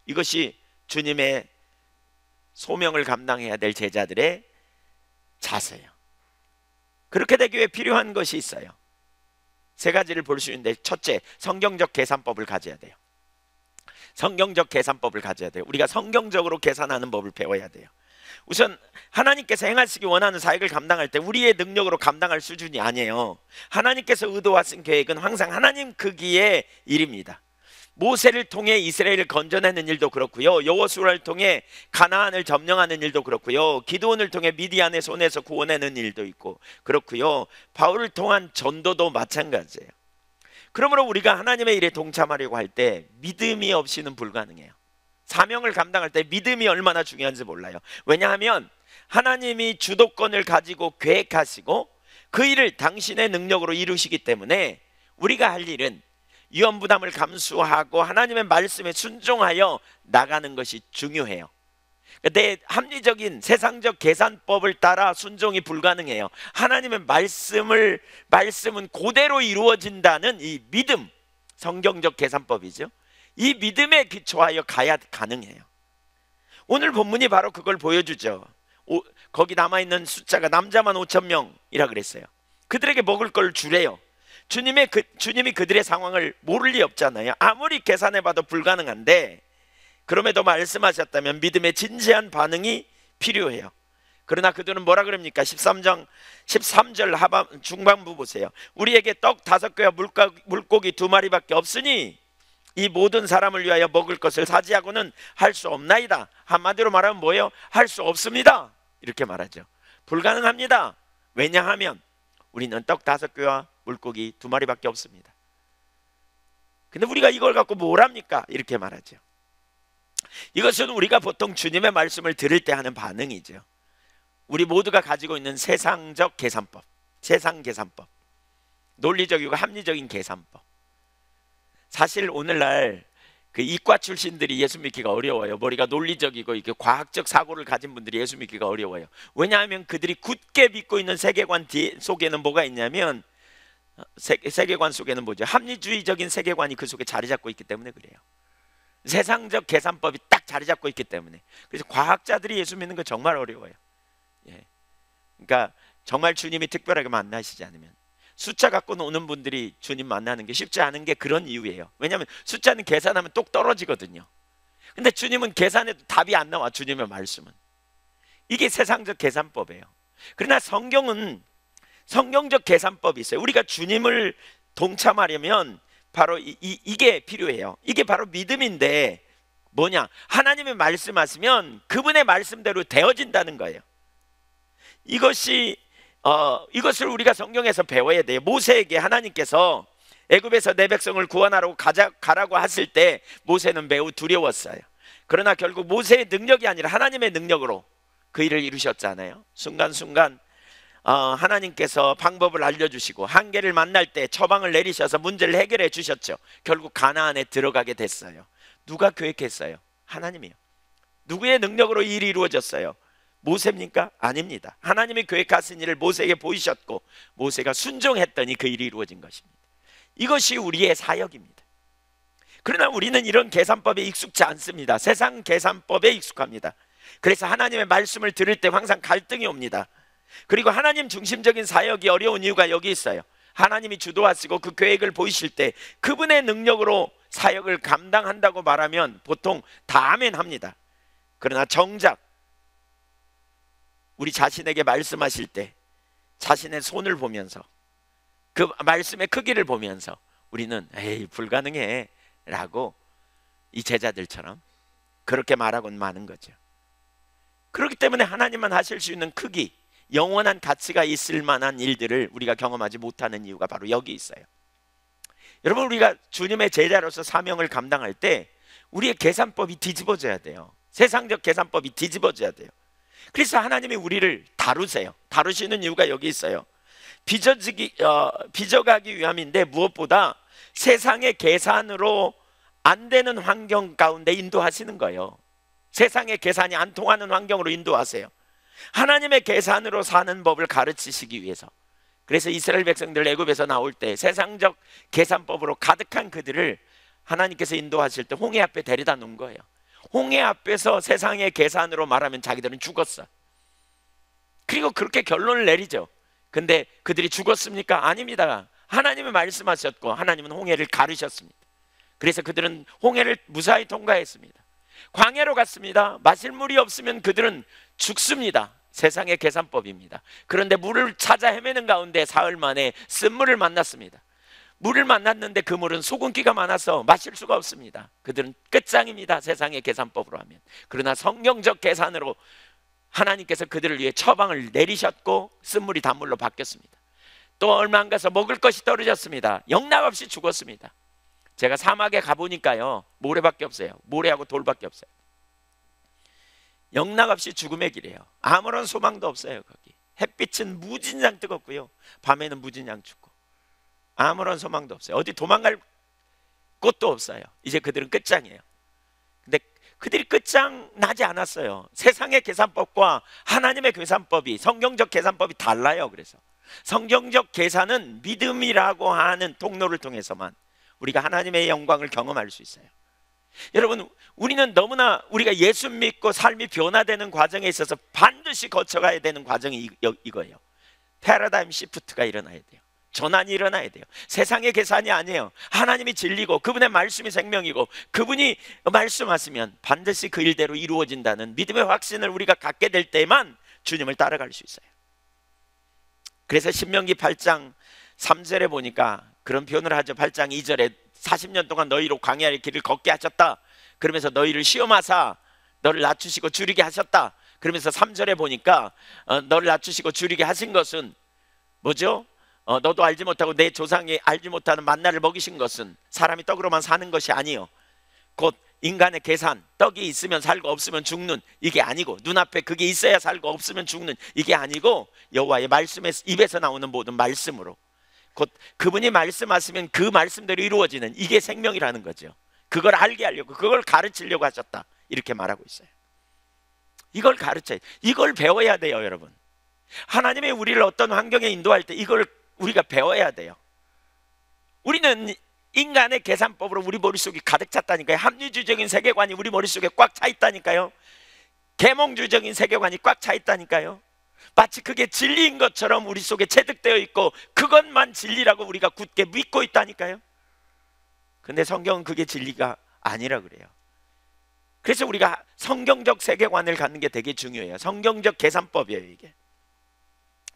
이것이 주님의 소명을 감당해야 될 제자들의 자세예요. 그렇게 되기 위해 필요한 것이 있어요. 세 가지를 볼 수 있는데, 첫째, 성경적 계산법을 가져야 돼요. 성경적 계산법을 가져야 돼요. 우리가 성경적으로 계산하는 법을 배워야 돼요. 우선 하나님께서 행하시기 원하는 사역을 감당할 때 우리의 능력으로 감당할 수준이 아니에요. 하나님께서 의도하신 계획은 항상 하나님 크기의 일입니다. 모세를 통해 이스라엘을 건져내는 일도 그렇고요, 여호수아를 통해 가나안을 점령하는 일도 그렇고요, 기드온을 통해 미디안의 손에서 구원하는 일도 있고 그렇고요, 바울을 통한 전도도 마찬가지예요. 그러므로 우리가 하나님의 일에 동참하려고 할 때 믿음이 없이는 불가능해요. 사명을 감당할 때 믿음이 얼마나 중요한지 몰라요. 왜냐하면 하나님이 주도권을 가지고 계획하시고 그 일을 당신의 능력으로 이루시기 때문에 우리가 할 일은 위험부담을 감수하고 하나님의 말씀에 순종하여 나가는 것이 중요해요. 내 합리적인 세상적 계산법을 따라 순종이 불가능해요. 하나님의 말씀은 그대로 이루어진다는 이 믿음, 성경적 계산법이죠. 이 믿음에 기초하여 가야 가능해요. 오늘 본문이 바로 그걸 보여주죠. 거기 남아있는 숫자가 남자만 5,000명이라 그랬어요. 그들에게 먹을 걸 주래요. 주님이 그들의 상황을 모를 리 없잖아요. 아무리 계산해봐도 불가능한데 그럼에도 말씀하셨다면 믿음의 진지한 반응이 필요해요. 그러나 그들은 뭐라 그럽니까? 13절 중반부 보세요. 우리에게 떡 5개와 물고기 2마리밖에 없으니 이 모든 사람을 위하여 먹을 것을 사지하고는 할 수 없나이다. 한마디로 말하면 뭐예요? 할 수 없습니다. 이렇게 말하죠. 불가능합니다. 왜냐하면 우리는 떡 5개와 물고기 2마리밖에 없습니다. 근데 우리가 이걸 갖고 뭘 합니까? 이렇게 말하죠. 이것은 우리가 보통 주님의 말씀을 들을 때 하는 반응이죠. 우리 모두가 가지고 있는 세상적 계산법, 세상 계산법, 논리적이고 합리적인 계산법. 사실 오늘날 그 이과 출신들이 예수 믿기가 어려워요. 머리가 논리적이고 이렇게 과학적 사고를 가진 분들이 예수 믿기가 어려워요. 왜냐하면 그들이 굳게 믿고 있는 세계관 속에는 뭐가 있냐면, 세계관 속에는 뭐죠? 합리주의적인 세계관이 그 속에 자리 잡고 있기 때문에 그래요. 세상적 계산법이 딱 자리 잡고 있기 때문에. 그래서 과학자들이 예수 믿는 거 정말 어려워요. 예. 그러니까 정말 주님이 특별하게 만나시지 않으면, 숫자 갖고 노는 분들이 주님 만나는 게 쉽지 않은 게 그런 이유예요. 왜냐하면 숫자는 계산하면 똑 떨어지거든요. 근데 주님은 계산해도 답이 안 나와. 주님의 말씀은. 이게 세상적 계산법이에요. 그러나 성경은 성경적 계산법이 있어요. 우리가 주님을 동참하려면 바로 이게 필요해요. 이게 바로 믿음인데 뭐냐? 하나님이 말씀하시면 그분의 말씀대로 되어진다는 거예요. 이것을 우리가 성경에서 배워야 돼요. 모세에게 하나님께서 애굽에서 내 백성을 구원하라고 가라고 하실 때 모세는 매우 두려웠어요. 그러나 결국 모세의 능력이 아니라 하나님의 능력으로 그 일을 이루셨잖아요. 순간순간 하나님께서 방법을 알려주시고 한계를 만날 때 처방을 내리셔서 문제를 해결해 주셨죠. 결국 가나안에 들어가게 됐어요. 누가 계획했어요? 하나님이요. 누구의 능력으로 이 일이 이루어졌어요? 모세입니까? 아닙니다. 하나님이 계획하신 일을 모세에게 보이셨고 모세가 순종했더니 그 일이 이루어진 것입니다. 이것이 우리의 사역입니다. 그러나 우리는 이런 계산법에 익숙지 않습니다. 세상 계산법에 익숙합니다. 그래서 하나님의 말씀을 들을 때 항상 갈등이 옵니다. 그리고 하나님 중심적인 사역이 어려운 이유가 여기 있어요. 하나님이 주도하시고 그 계획을 보이실 때 그분의 능력으로 사역을 감당한다고 말하면 보통 다 아멘 합니다. 그러나 정작 우리 자신에게 말씀하실 때 자신의 손을 보면서 그 말씀의 크기를 보면서 우리는 에이 불가능해 라고 이 제자들처럼 그렇게 말하곤 마는 거죠. 그렇기 때문에 하나님만 하실 수 있는 크기, 영원한 가치가 있을 만한 일들을 우리가 경험하지 못하는 이유가 바로 여기 있어요. 여러분, 우리가 주님의 제자로서 사명을 감당할 때 우리의 계산법이 뒤집어져야 돼요. 세상적 계산법이 뒤집어져야 돼요. 그래서 하나님이 우리를 다루세요. 다루시는 이유가 여기 있어요. 빚어가기 위함인데 무엇보다 세상의 계산으로 안 되는 환경 가운데 인도하시는 거예요. 세상의 계산이 안 통하는 환경으로 인도하세요. 하나님의 계산으로 사는 법을 가르치시기 위해서. 그래서 이스라엘 백성들 애굽에서 나올 때 세상적 계산법으로 가득한 그들을 하나님께서 인도하실 때 홍해 앞에 데려다 놓은 거예요. 홍해 앞에서 세상의 계산으로 말하면 자기들은 죽었어. 그리고 그렇게 결론을 내리죠. 근데 그들이 죽었습니까? 아닙니다. 하나님이 말씀하셨고 하나님은 홍해를 가르셨습니다. 그래서 그들은 홍해를 무사히 통과했습니다. 광야로 갔습니다. 마실 물이 없으면 그들은 죽습니다. 세상의 계산법입니다. 그런데 물을 찾아 헤매는 가운데 사흘 만에 쓴물을 만났습니다. 물을 만났는데 그 물은 소금기가 많아서 마실 수가 없습니다. 그들은 끝장입니다, 세상의 계산법으로 하면. 그러나 성경적 계산으로 하나님께서 그들을 위해 처방을 내리셨고 쓴물이 단물로 바뀌었습니다. 또 얼마 안 가서 먹을 것이 떨어졌습니다. 영락없이 죽었습니다. 제가 사막에 가보니까요, 모래밖에 없어요. 모래하고 돌밖에 없어요. 영락없이 죽음의 길이에요. 아무런 소망도 없어요. 거기 햇빛은 무진장 뜨겁고요, 밤에는 무진장 춥고 아무런 소망도 없어요. 어디 도망갈 곳도 없어요. 이제 그들은 끝장이에요. 근데 그들이 끝장 나지 않았어요. 세상의 계산법과 하나님의 계산법이, 성경적 계산법이 달라요. 그래서 성경적 계산은 믿음이라고 하는 통로를 통해서만 우리가 하나님의 영광을 경험할 수 있어요. 여러분, 우리는 너무나 우리가 예수 믿고 삶이 변화되는 과정에 있어서 반드시 거쳐가야 되는 과정이 이거예요. 패러다임 시프트가 일어나야 돼요. 전환이 일어나야 돼요. 세상의 계산이 아니에요. 하나님이 진리고 그분의 말씀이 생명이고 그분이 말씀하시면 반드시 그 일대로 이루어진다는 믿음의 확신을 우리가 갖게 될 때만 주님을 따라갈 수 있어요. 그래서 신명기 8장 3절에 보니까 그런 표현을 하죠. 8장 2절에 40년 동안 너희로 광야의 길을 걷게 하셨다. 그러면서 너희를 시험하사 너를 낮추시고 줄이게 하셨다. 그러면서 3절에 보니까 너를 낮추시고 줄이게 하신 것은 뭐죠? 너도 알지 못하고 내 조상이 알지 못하는 만나를 먹이신 것은 사람이 떡으로만 사는 것이 아니요 곧 인간의 계산, 떡이 있으면 살고 없으면 죽는 이게 아니고, 눈앞에 그게 있어야 살고 없으면 죽는 이게 아니고, 여호와의 말씀에 입에서 나오는 모든 말씀으로 곧 그분이 말씀하시면 그 말씀대로 이루어지는 이게 생명이라는 거죠. 그걸 알게 하려고, 그걸 가르치려고 하셨다, 이렇게 말하고 있어요. 이걸 가르쳐야, 이걸 배워야 돼요. 여러분, 하나님이 우리를 어떤 환경에 인도할 때 이걸 우리가 배워야 돼요. 우리는 인간의 계산법으로 우리 머릿속이 가득 찼다니까요. 합리주의적인 세계관이 우리 머릿속에 꽉 차 있다니까요. 계몽주의적인 세계관이 꽉 차 있다니까요. 마치 그게 진리인 것처럼 우리 속에 체득되어 있고 그것만 진리라고 우리가 굳게 믿고 있다니까요. 근데 성경은 그게 진리가 아니라 그래요. 그래서 우리가 성경적 세계관을 갖는 게 되게 중요해요. 성경적 계산법이에요. 이게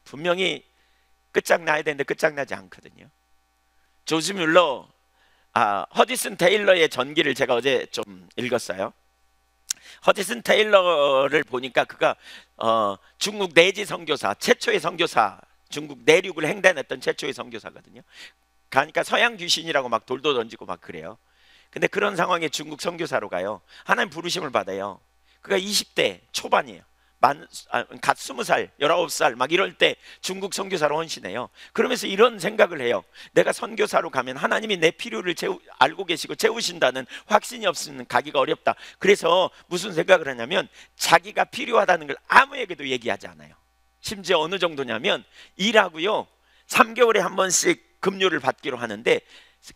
분명히 끝장나야 되는데 끝장나지 않거든요. 조지 뮬러, 허디슨 테일러의 전기를 제가 어제 좀 읽었어요. 허디슨 테일러를 보니까 그가 중국 내지 선교사, 최초의 선교사, 중국 내륙을 횡단했던 최초의 선교사거든요. 그러니까 서양 귀신이라고 막 돌도 던지고 막 그래요. 근데 그런 상황에 중국 선교사로 가요. 하나님 부르심을 받아요. 그가 20대 초반이에요. 갓 20살, 19살 막 이럴 때 중국 선교사로 헌신해요. 그러면서 이런 생각을 해요. 내가 선교사로 가면 하나님이 내 필요를 알고 계시고 채우신다는 확신이 없으면 가기가 어렵다. 그래서 무슨 생각을 하냐면 자기가 필요하다는 걸 아무에게도 얘기하지 않아요. 심지어 어느 정도냐면 일하고요 3개월에 한 번씩 급료를 받기로 하는데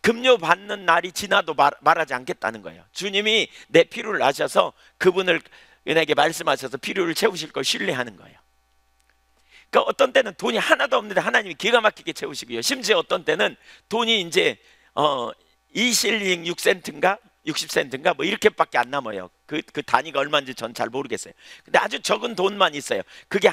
급료 받는 날이 지나도 말하지 않겠다는 거예요. 주님이 내 필요를 아셔서 그분을 은혜에게 말씀하셔서 필요를 채우실 걸 신뢰하는 거예요. 그러니까 어떤 때는 돈이 하나도 없는데 하나님이 기가 막히게 채우시고요. 심지어 어떤 때는 돈이 이제 2실링 6센트인가 60센트인가 뭐 이렇게밖에 안 남아요. 그 단위가 얼마인지 전 잘 모르겠어요. 근데 아주 적은 돈만 있어요. 그게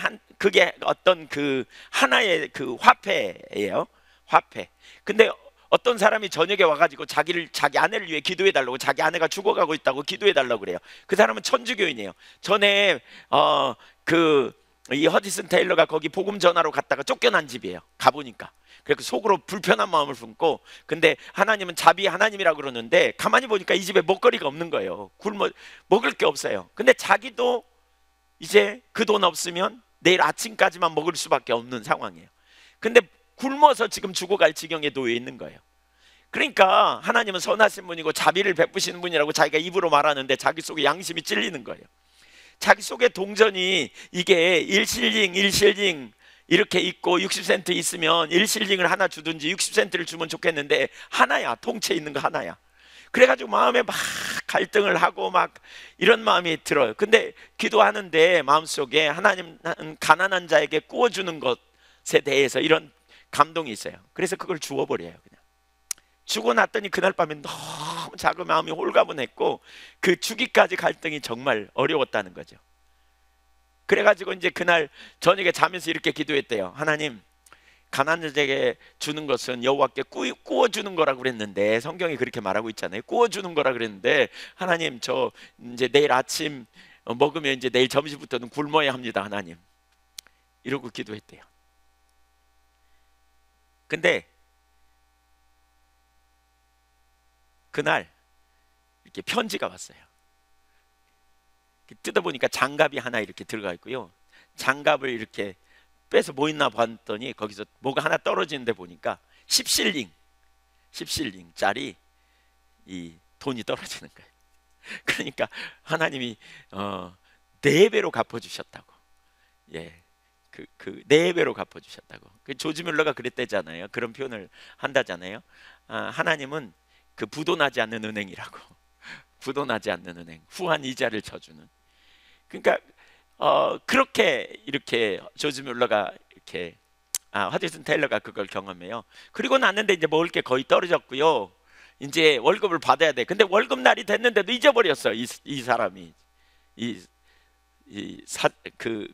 어떤 그 하나의 그 화폐예요. 화폐. 근데 어떤 사람이 저녁에 와가지고 자기 아내를 위해 기도해달라고, 자기 아내가 죽어가고 있다고 기도해달라고 그래요. 그 사람은 천주교인이에요. 전에 이 허디슨 테일러가 거기 복음 전하러 갔다가 쫓겨난 집이에요. 가보니까 그래서 속으로 불편한 마음을 품고, 근데 하나님은 자비 하나님이라고 그러는데 가만히 보니까 이 집에 먹거리가 없는 거예요. 먹을 게 없어요. 근데 자기도 이제 그 돈 없으면 내일 아침까지만 먹을 수밖에 없는 상황이에요. 근데 굶어서 지금 죽어갈 지경에 놓여 있는 거예요. 그러니까 하나님은 선하신 분이고 자비를 베푸시는 분이라고 자기가 입으로 말하는데 자기 속에 양심이 찔리는 거예요. 자기 속에 동전이 이게 1실링 이렇게 있고 60센트 있으면 1실링을 하나 주든지 60센트를 주면 좋겠는데 하나야, 통째 있는 거 하나야. 그래가지고 마음에 막 갈등을 하고 막 이런 마음이 들어요. 근데 기도하는데 마음속에 하나님은 가난한 자에게 구워주는 것에 대해서 이런 감동이 있어요. 그래서 그걸 주워버려요. 그냥 주고 났더니 그날 밤에 너무 작은 마음이 홀가분했고 그 주기까지 갈등이 정말 어려웠다는 거죠. 그래가지고 이제 그날 저녁에 자면서 이렇게 기도했대요. 하나님, 가난한 자에게 주는 것은 여호와께 구워 주는 거라고 그랬는데, 성경이 그렇게 말하고 있잖아요. 구워 주는 거라 그랬는데, 하나님 저 이제 내일 아침 먹으면 이제 내일 점심부터는 굶어야 합니다, 하나님. 이러고 기도했대요. 근데 그날 이렇게 편지가 왔어요. 뜯어보니까 장갑이 하나 이렇게 들어가 있고요. 장갑을 이렇게 빼서 뭐 있나 봤더니 거기서 뭐가 하나 떨어지는데 보니까 10실링짜리 이 돈이 떨어지는 거예요. 그러니까 하나님이 4배로 갚아주셨다고. 예, 그 4배로 갚아주셨다고. 그 조지 뮬러가 그랬대잖아요. 그런 표현을 한다잖아요. 하나님은 그 부도나지 않는 은행이라고. 부도나지 않는 은행, 후한 이자를 쳐주는. 그러니까 그렇게 이렇게 조지 뮬러가 이렇게 하드슨 테일러가 그걸 경험해요. 그리고 났는데 이제 먹을 게 거의 떨어졌고요. 이제 월급을 받아야 돼. 근데 월급 날이 됐는데도 잊어버렸어. 이 사람이 그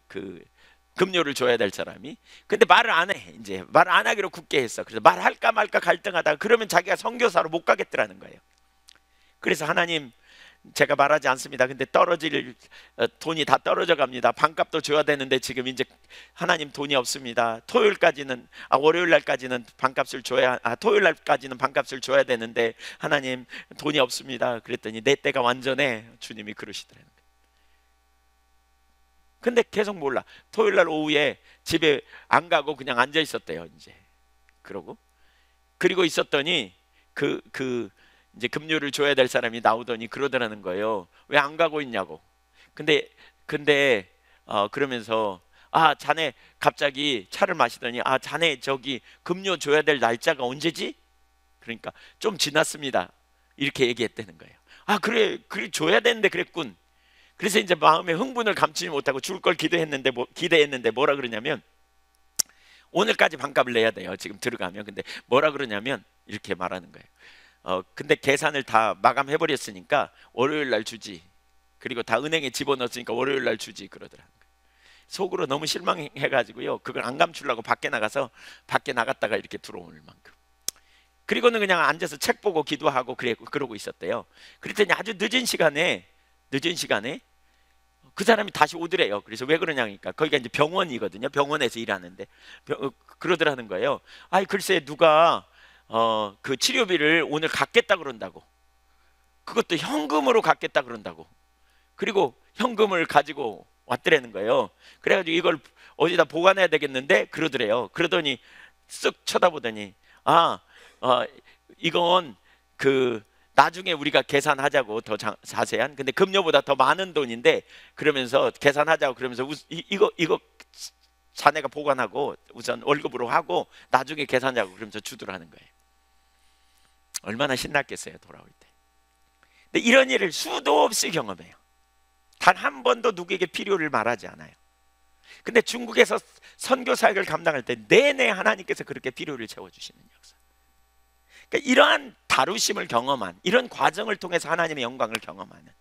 급료를 줘야 될 사람이. 근데 말을 안 해. 이제 말을 안 하기로 굳게 했어. 그래서 말할까 말까 갈등하다가 그러면 자기가 선교사로 못 가겠더라는 거예요. 그래서 하나님, 제가 말하지 않습니다. 근데 떨어질 돈이 다 떨어져 갑니다. 반값도 줘야 되는데 지금 이제 하나님 돈이 없습니다. 월요일 날까지는 반값을 줘야 토요일 날까지는 반값을 줘야 되는데 하나님 돈이 없습니다. 그랬더니 내 때가 완전해, 주님이 그러시더라고요. 근데 계속 몰라. 토요일 날 오후에 집에 안 가고 그냥 앉아 있었대요. 이제 그리고 있었더니 이제 급료를 줘야 될 사람이 나오더니 그러더라는 거예요. 왜 안 가고 있냐고. 근데 그러면서 자네 갑자기 차를 마시더니 자네 저기 급료 줘야 될 날짜가 언제지? 그러니까 좀 지났습니다. 이렇게 얘기했다는 거예요. 그래 줘야 되는데 그랬군. 그래서 이제 마음의 흥분을 감추지 못하고 줄 걸 기대했는데 뭐라 그러냐면, 오늘까지 반값을 내야 돼요. 지금 들어가면. 근데 뭐라 그러냐면 이렇게 말하는 거예요. 근데 계산을 다 마감해 버렸으니까 월요일 날 주지. 그리고 다 은행에 집어넣었으니까 월요일 날 주지, 그러더라고요. 속으로 너무 실망해 가지고요. 그걸 안 감추려고 밖에 나갔다가 이렇게 들어올 만큼. 그리고는 그냥 앉아서 책 보고 기도하고 그러고 있었대요. 그랬더니 아주 늦은 시간에 그 사람이 다시 오더래요. 그래서 왜 그러냐니까, 거기가 이제 병원이거든요. 병원에서 일하는데 그러더라는 거예요. 글쎄 누가 그 치료비를 오늘 갚겠다 그런다고. 그것도 현금으로 갚겠다 그런다고. 그리고 현금을 가지고 왔더라는 거예요. 그래가지고 이걸 어디다 보관해야 되겠는데 그러더래요. 그러더니 쓱 쳐다보더니 이건 나중에 우리가 계산하자고, 더 자세한. 근데 급료보다 더 많은 돈인데 그러면서 계산하자고. 그러면서 이거 자네가 보관하고 우선 월급으로 하고 나중에 계산하자고. 그러면서 주더라는 거예요. 얼마나 신났겠어요, 돌아올 때. 근데 이런 일을 수도 없이 경험해요. 단 한 번도 누구에게 필요를 말하지 않아요. 근데 중국에서 선교 사역을 감당할 때 내내 하나님께서 그렇게 필요를 채워주시는 역사. 그러니까 이러한 다루심을 경험한, 이런 과정을 통해서 하나님의 영광을 경험하는,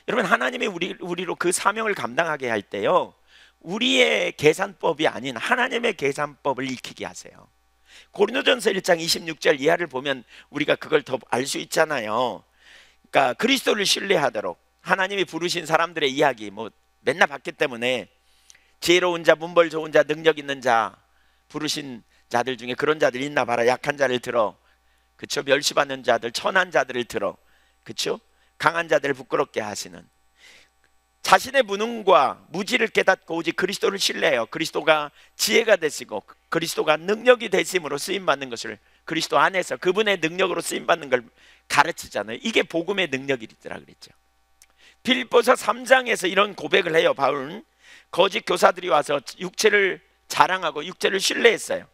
여러분, 하나님이 우리로 그 사명을 감당하게 할 때요, 우리의 계산법이 아닌 하나님의 계산법을 익히게 하세요. 고린도전서 1장 26절 이하를 보면 우리가 그걸 더 알 수 있잖아요. 그러니까 그리스도를 신뢰하도록 하나님이 부르신 사람들의 이야기 맨날 봤기 때문에, 지혜로운 자, 문벌 좋은 자, 능력 있는 자, 부르신 자들 중에 그런 자들 있나 봐라. 약한 자를 들어, 그쵸? 멸시받는 자들, 천한 자들을 들어, 그쵸? 강한 자들을 부끄럽게 하시는, 자신의 무능과 무지를 깨닫고 오직 그리스도를 신뢰해요. 그리스도가 지혜가 되시고 그리스도가 능력이 되심으로 쓰임받는 것을, 그리스도 안에서 그분의 능력으로 쓰임받는 걸 가르치잖아요. 이게 복음의 능력이더라 그랬죠. 빌립보서 3장에서 이런 고백을 해요. 바울은 거짓 교사들이 와서 육체를 자랑하고 육체를 신뢰했어요.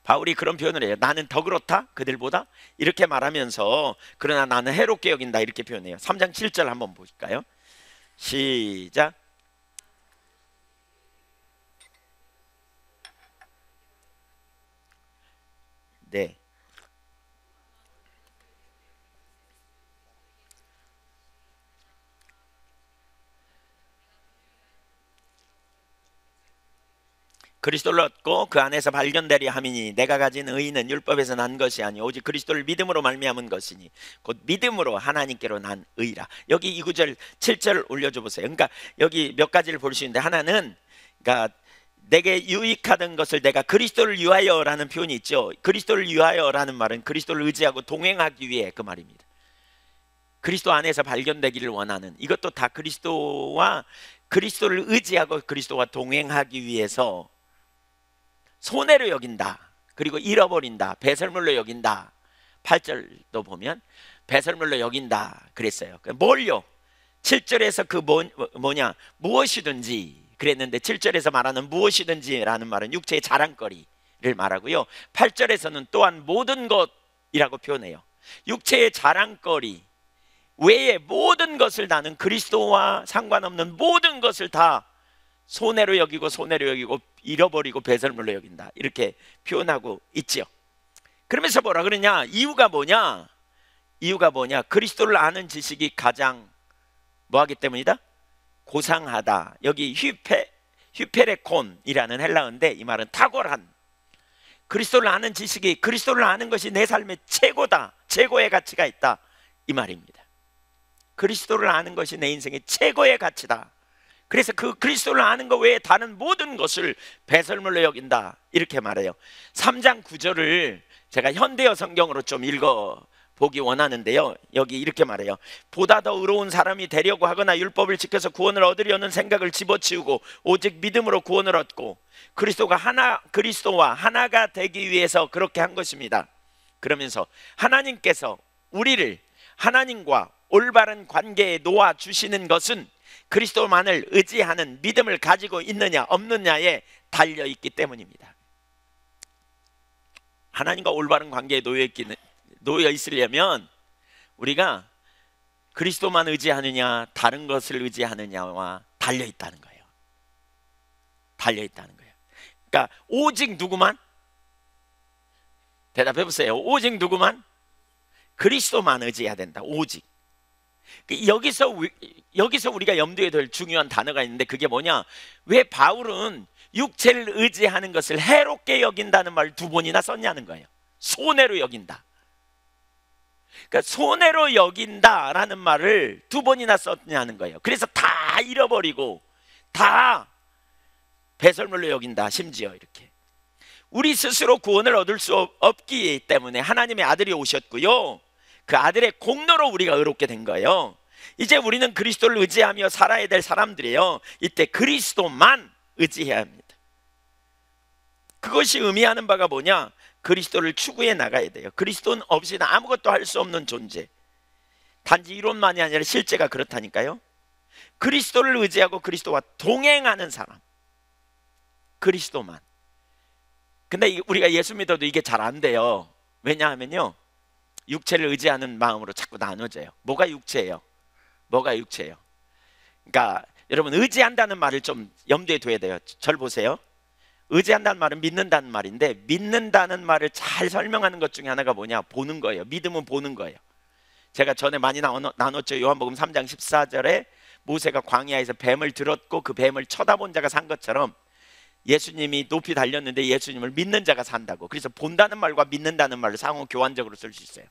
바울이 그런 표현을 해요. 나는 더 그렇다 그들보다, 이렇게 말하면서 그러나 나는 해롭게 여긴다, 이렇게 표현해요. 3장 7절 한번 볼까요? 시작. 네. 그리스도를 얻고 그 안에서 발견되려 함이니 내가 가진 의는 율법에서 난 것이 아니 오직 그리스도를 믿음으로 말미암은 것이니 곧 믿음으로 하나님께로 난 의라. 여기 이 구절 7절 올려줘 보세요. 그러니까 여기 몇 가지를 볼 수 있는데, 하나는 그러니까 내게 유익하던 것을 내가 그리스도를 위하여라는 표현이 있죠. 그리스도를 위하여라는 말은 그리스도를 의지하고 동행하기 위해 그 말입니다. 그리스도 안에서 발견되기를 원하는, 이것도 다 그리스도와 그리스도를 의지하고 그리스도와 동행하기 위해서 손해로 여긴다, 그리고 잃어버린다, 배설물로 여긴다. 8절도 보면 배설물로 여긴다 그랬어요. 뭘요? 7절에서 그 뭐냐, 무엇이든지 그랬는데 7절에서 말하는 무엇이든지라는 말은 육체의 자랑거리를 말하고요, 8절에서는 또한 모든 것이라고 표현해요. 육체의 자랑거리 외에 모든 것을, 나는 그리스도와 상관없는 모든 것을 다 손해로 여기고 잃어버리고 배설물로 여긴다, 이렇게 표현하고 있지요. 그러면서 뭐라 그러냐? 이유가 뭐냐? 그리스도를 아는 지식이 가장 뭐하기 때문이다? 고상하다. 여기 휴페레콘이라는 헬라어인데 이 말은 탁월한, 그리스도를 아는 지식이, 그리스도를 아는 것이 내 삶의 최고다, 최고의 가치가 있다, 이 말입니다. 그리스도를 아는 것이 내 인생의 최고의 가치다. 그래서 그 그리스도를 아는 것 외에 다른 모든 것을 배설물로 여긴다, 이렇게 말해요. 3장 9절을 제가 현대어 성경으로 좀 읽어보기 원하는데요, 여기 이렇게 말해요. 보다 더 의로운 사람이 되려고 하거나 율법을 지켜서 구원을 얻으려는 생각을 집어치우고 오직 믿음으로 구원을 얻고 그리스도와 하나가 되기 위해서 그렇게 한 것입니다. 그러면서 하나님께서 우리를 하나님과 올바른 관계에 놓아주시는 것은 그리스도만을 의지하는 믿음을 가지고 있느냐 없느냐에 달려있기 때문입니다. 하나님과 올바른 관계에 놓여 있으려면 우리가 그리스도만 의지하느냐 다른 것을 의지하느냐와 달려있다는 거예요. 그러니까 오직 누구만? 대답해 보세요. 오직 누구만? 그리스도만 의지해야 된다. 오직. 여기서 우리가 염두에 둘 중요한 단어가 있는데, 그게 뭐냐? 왜 바울은 육체를 의지하는 것을 해롭게 여긴다는 말을 2번이나 썼냐는 거예요. 손해로 여긴다. 그러니까 손해로 여긴다라는 말을 2번이나 썼냐는 거예요. 그래서 다 잃어버리고 다 배설물로 여긴다. 심지어 이렇게 우리 스스로 구원을 얻을 수 없기 때문에 하나님의 아들이 오셨고요, 그 아들의 공로로 우리가 의롭게 된 거예요. 이제 우리는 그리스도를 의지하며 살아야 될 사람들이에요. 이때 그리스도만 의지해야 합니다. 그것이 의미하는 바가 뭐냐? 그리스도를 추구해 나가야 돼요. 그리스도 없이는 아무것도 할 수 없는 존재. 단지 이론만이 아니라 실제가 그렇다니까요. 그리스도를 의지하고 그리스도와 동행하는 사람, 그리스도만. 근데 우리가 예수 믿어도 이게 잘 안 돼요. 왜냐하면요, 육체를 의지하는 마음으로 자꾸 나눠져요. 뭐가 육체예요? 그러니까 여러분, 의지한다는 말을 좀 염두에 둬야 돼요. 절 보세요. 의지한다는 말은 믿는다는 말인데, 믿는다는 말을 잘 설명하는 것 중에 하나가 뭐냐? 보는 거예요. 믿음은 보는 거예요. 제가 전에 많이 나눴죠. 요한복음 3장 14절에 모세가 광야에서 뱀을 들었고 그 뱀을 쳐다본 자가 산 것처럼 예수님이 높이 달렸는데 예수님을 믿는 자가 산다고. 그래서 본다는 말과 믿는다는 말을 상호 교환적으로 쓸 수 있어요.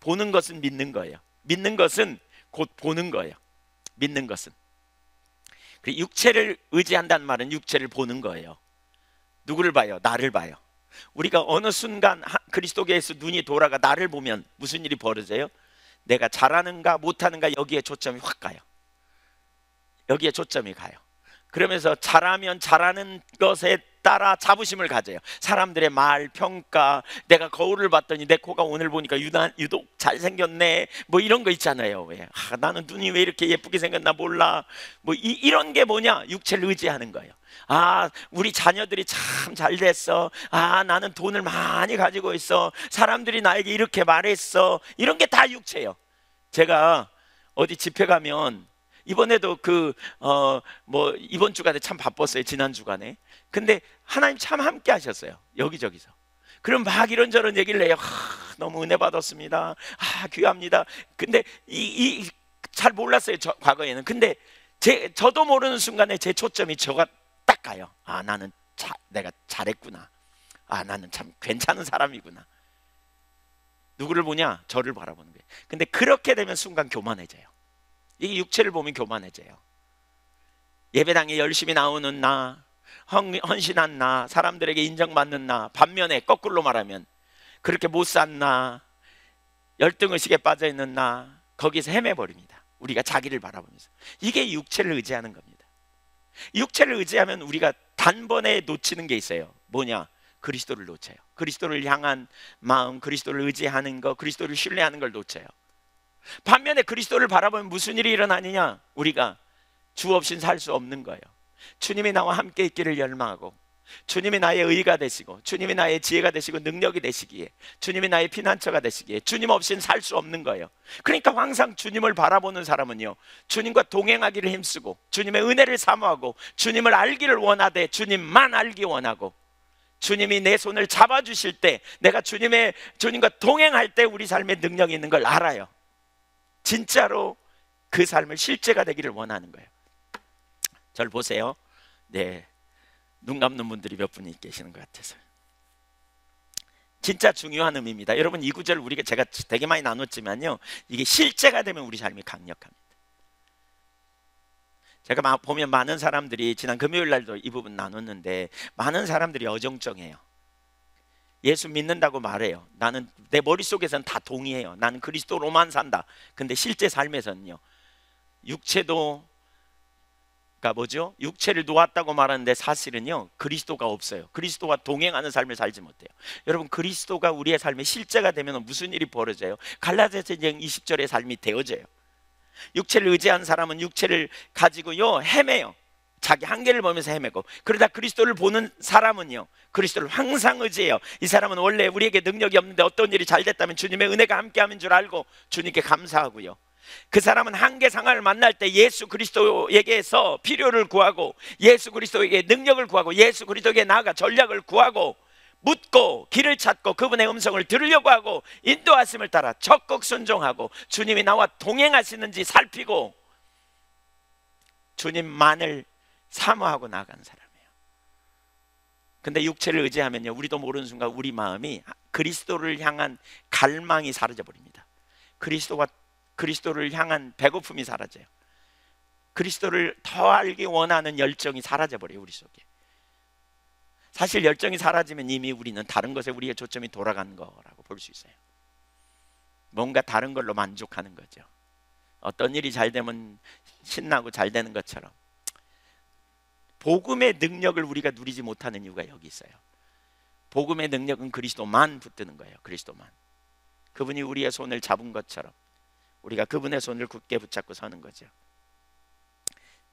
보는 것은 믿는 거예요. 믿는 것은 곧 보는 거예요. 믿는 것은. 그리고 육체를 의지한다는 말은 육체를 보는 거예요. 누구를 봐요? 나를 봐요. 우리가 어느 순간 그리스도께서 눈이 돌아가 나를 보면 무슨 일이 벌어져요? 내가 잘하는가 못하는가, 여기에 초점이 확 가요. 여기에 초점이 가요. 그러면서 잘하면 잘하는 것에 따라 자부심을 가져요. 사람들의 말, 평가, 내가 거울을 봤더니 내 코가 오늘 보니까 유독 잘생겼네, 뭐 이런 거 있잖아요. 왜? 나는 눈이 왜 이렇게 예쁘게 생겼나 몰라, 뭐 이런 게 뭐냐? 육체를 의지하는 거예요. 우리 자녀들이 참 잘 됐어. 나는 돈을 많이 가지고 있어. 사람들이 나에게 이렇게 말했어. 이런 게 다 육체예요. 제가 어디 집회 가면, 이번에도 이번 주간에 참 바빴어요. 지난 주간에. 근데 하나님 참 함께 하셨어요. 여기저기서. 그럼 막 이런저런 얘기를 해요. 너무 은혜 받았습니다. 귀합니다. 근데 잘 몰랐어요. 과거에는. 근데 저도 모르는 순간에 제 초점이 저가 딱 가요. 나는 내가 잘했구나. 아, 나는 참 괜찮은 사람이구나. 누구를 보냐? 저를 바라보는 거예요. 근데 그렇게 되면 순간 교만해져요. 이게 육체를 보면 교만해져요. 예배당에 열심히 나오는 나, 헌신한 나, 사람들에게 인정받는 나, 반면에 거꾸로 말하면 그렇게 못 산 나, 열등의식에 빠져있는 나, 거기서 헤매버립니다. 우리가 자기를 바라보면서. 이게 육체를 의지하는 겁니다. 육체를 의지하면 우리가 단번에 놓치는 게 있어요. 뭐냐? 그리스도를 놓쳐요. 그리스도를 향한 마음, 그리스도를 의지하는 거, 그리스도를 신뢰하는 걸 놓쳐요. 반면에 그리스도를 바라보면 무슨 일이 일어나느냐? 우리가 주 없인 살 수 없는 거예요. 주님이 나와 함께 있기를 열망하고, 주님이 나의 의가 되시고, 주님이 나의 지혜가 되시고 능력이 되시기에, 주님이 나의 피난처가 되시기에 주님 없이는 살 수 없는 거예요. 그러니까 항상 주님을 바라보는 사람은요, 주님과 동행하기를 힘쓰고, 주님의 은혜를 사모하고, 주님을 알기를 원하되 주님만 알기 원하고, 주님이 내 손을 잡아주실 때, 내가 주님과 동행할 때 우리 삶에 능력이 있는 걸 알아요. 진짜로 그 삶을 실제가 되기를 원하는 거예요. 저를 보세요. 네, 눈 감는 분들이 몇 분이 계시는 것 같아서요. 진짜 중요한 의미입니다. 여러분, 이 구절 우리가 제가 되게 많이 나눴지만요, 이게 실제가 되면 우리 삶이 강력합니다. 제가 보면 많은 사람들이, 지난 금요일 날도 이 부분 나눴는데, 많은 사람들이 어정쩡해요. 예수 믿는다고 말해요. 나는, 내 머릿속에서는 다 동의해요. 나는 그리스도로만 산다. 근데 실제 삶에서는요, 육체를 놓았다고 말하는데 사실은요, 그리스도가 없어요. 그리스도와 동행하는 삶을 살지 못해요. 여러분, 그리스도가 우리의 삶의 실제가 되면 무슨 일이 벌어져요? 갈라디아서 20절의 삶이 되어져요. 육체를 의지한 사람은 육체를 가지고요, 헤매요. 자기 한계를 보면서 헤매고, 그러다 그리스도를 보는 사람은요, 그리스도를 항상 의지해요. 이 사람은 원래 우리에게 능력이 없는데 어떤 일이 잘 됐다면 주님의 은혜가 함께함인 줄 알고 주님께 감사하고요, 그 사람은 한계 상황을 만날 때 예수 그리스도에게서 필요를 구하고, 예수 그리스도에게 능력을 구하고, 예수 그리스도에게 나아가 전략을 구하고, 묻고 길을 찾고 그분의 음성을 들으려고 하고, 인도하심을 따라 적극 순종하고, 주님이 나와 동행하시는지 살피고 주님만을 사모하고 나아가는 사람이에요. 근데 육체를 의지하면요, 우리도 모르는 순간 우리 마음이 그리스도를 향한 갈망이 사라져 버립니다. 그리스도를 향한 배고픔이 사라져요. 그리스도를 더 알기 원하는 열정이 사라져 버려요, 우리 속에. 사실 열정이 사라지면 이미 우리는 다른 것에 우리의 초점이 돌아가는 거라고 볼 수 있어요. 뭔가 다른 걸로 만족하는 거죠. 어떤 일이 잘 되면 신나고 잘 되는 것처럼. 복음의 능력을 우리가 누리지 못하는 이유가 여기 있어요. 복음의 능력은 그리스도만 붙드는 거예요. 그리스도만. 그분이 우리의 손을 잡은 것처럼 우리가 그분의 손을 굳게 붙잡고 서는 거죠.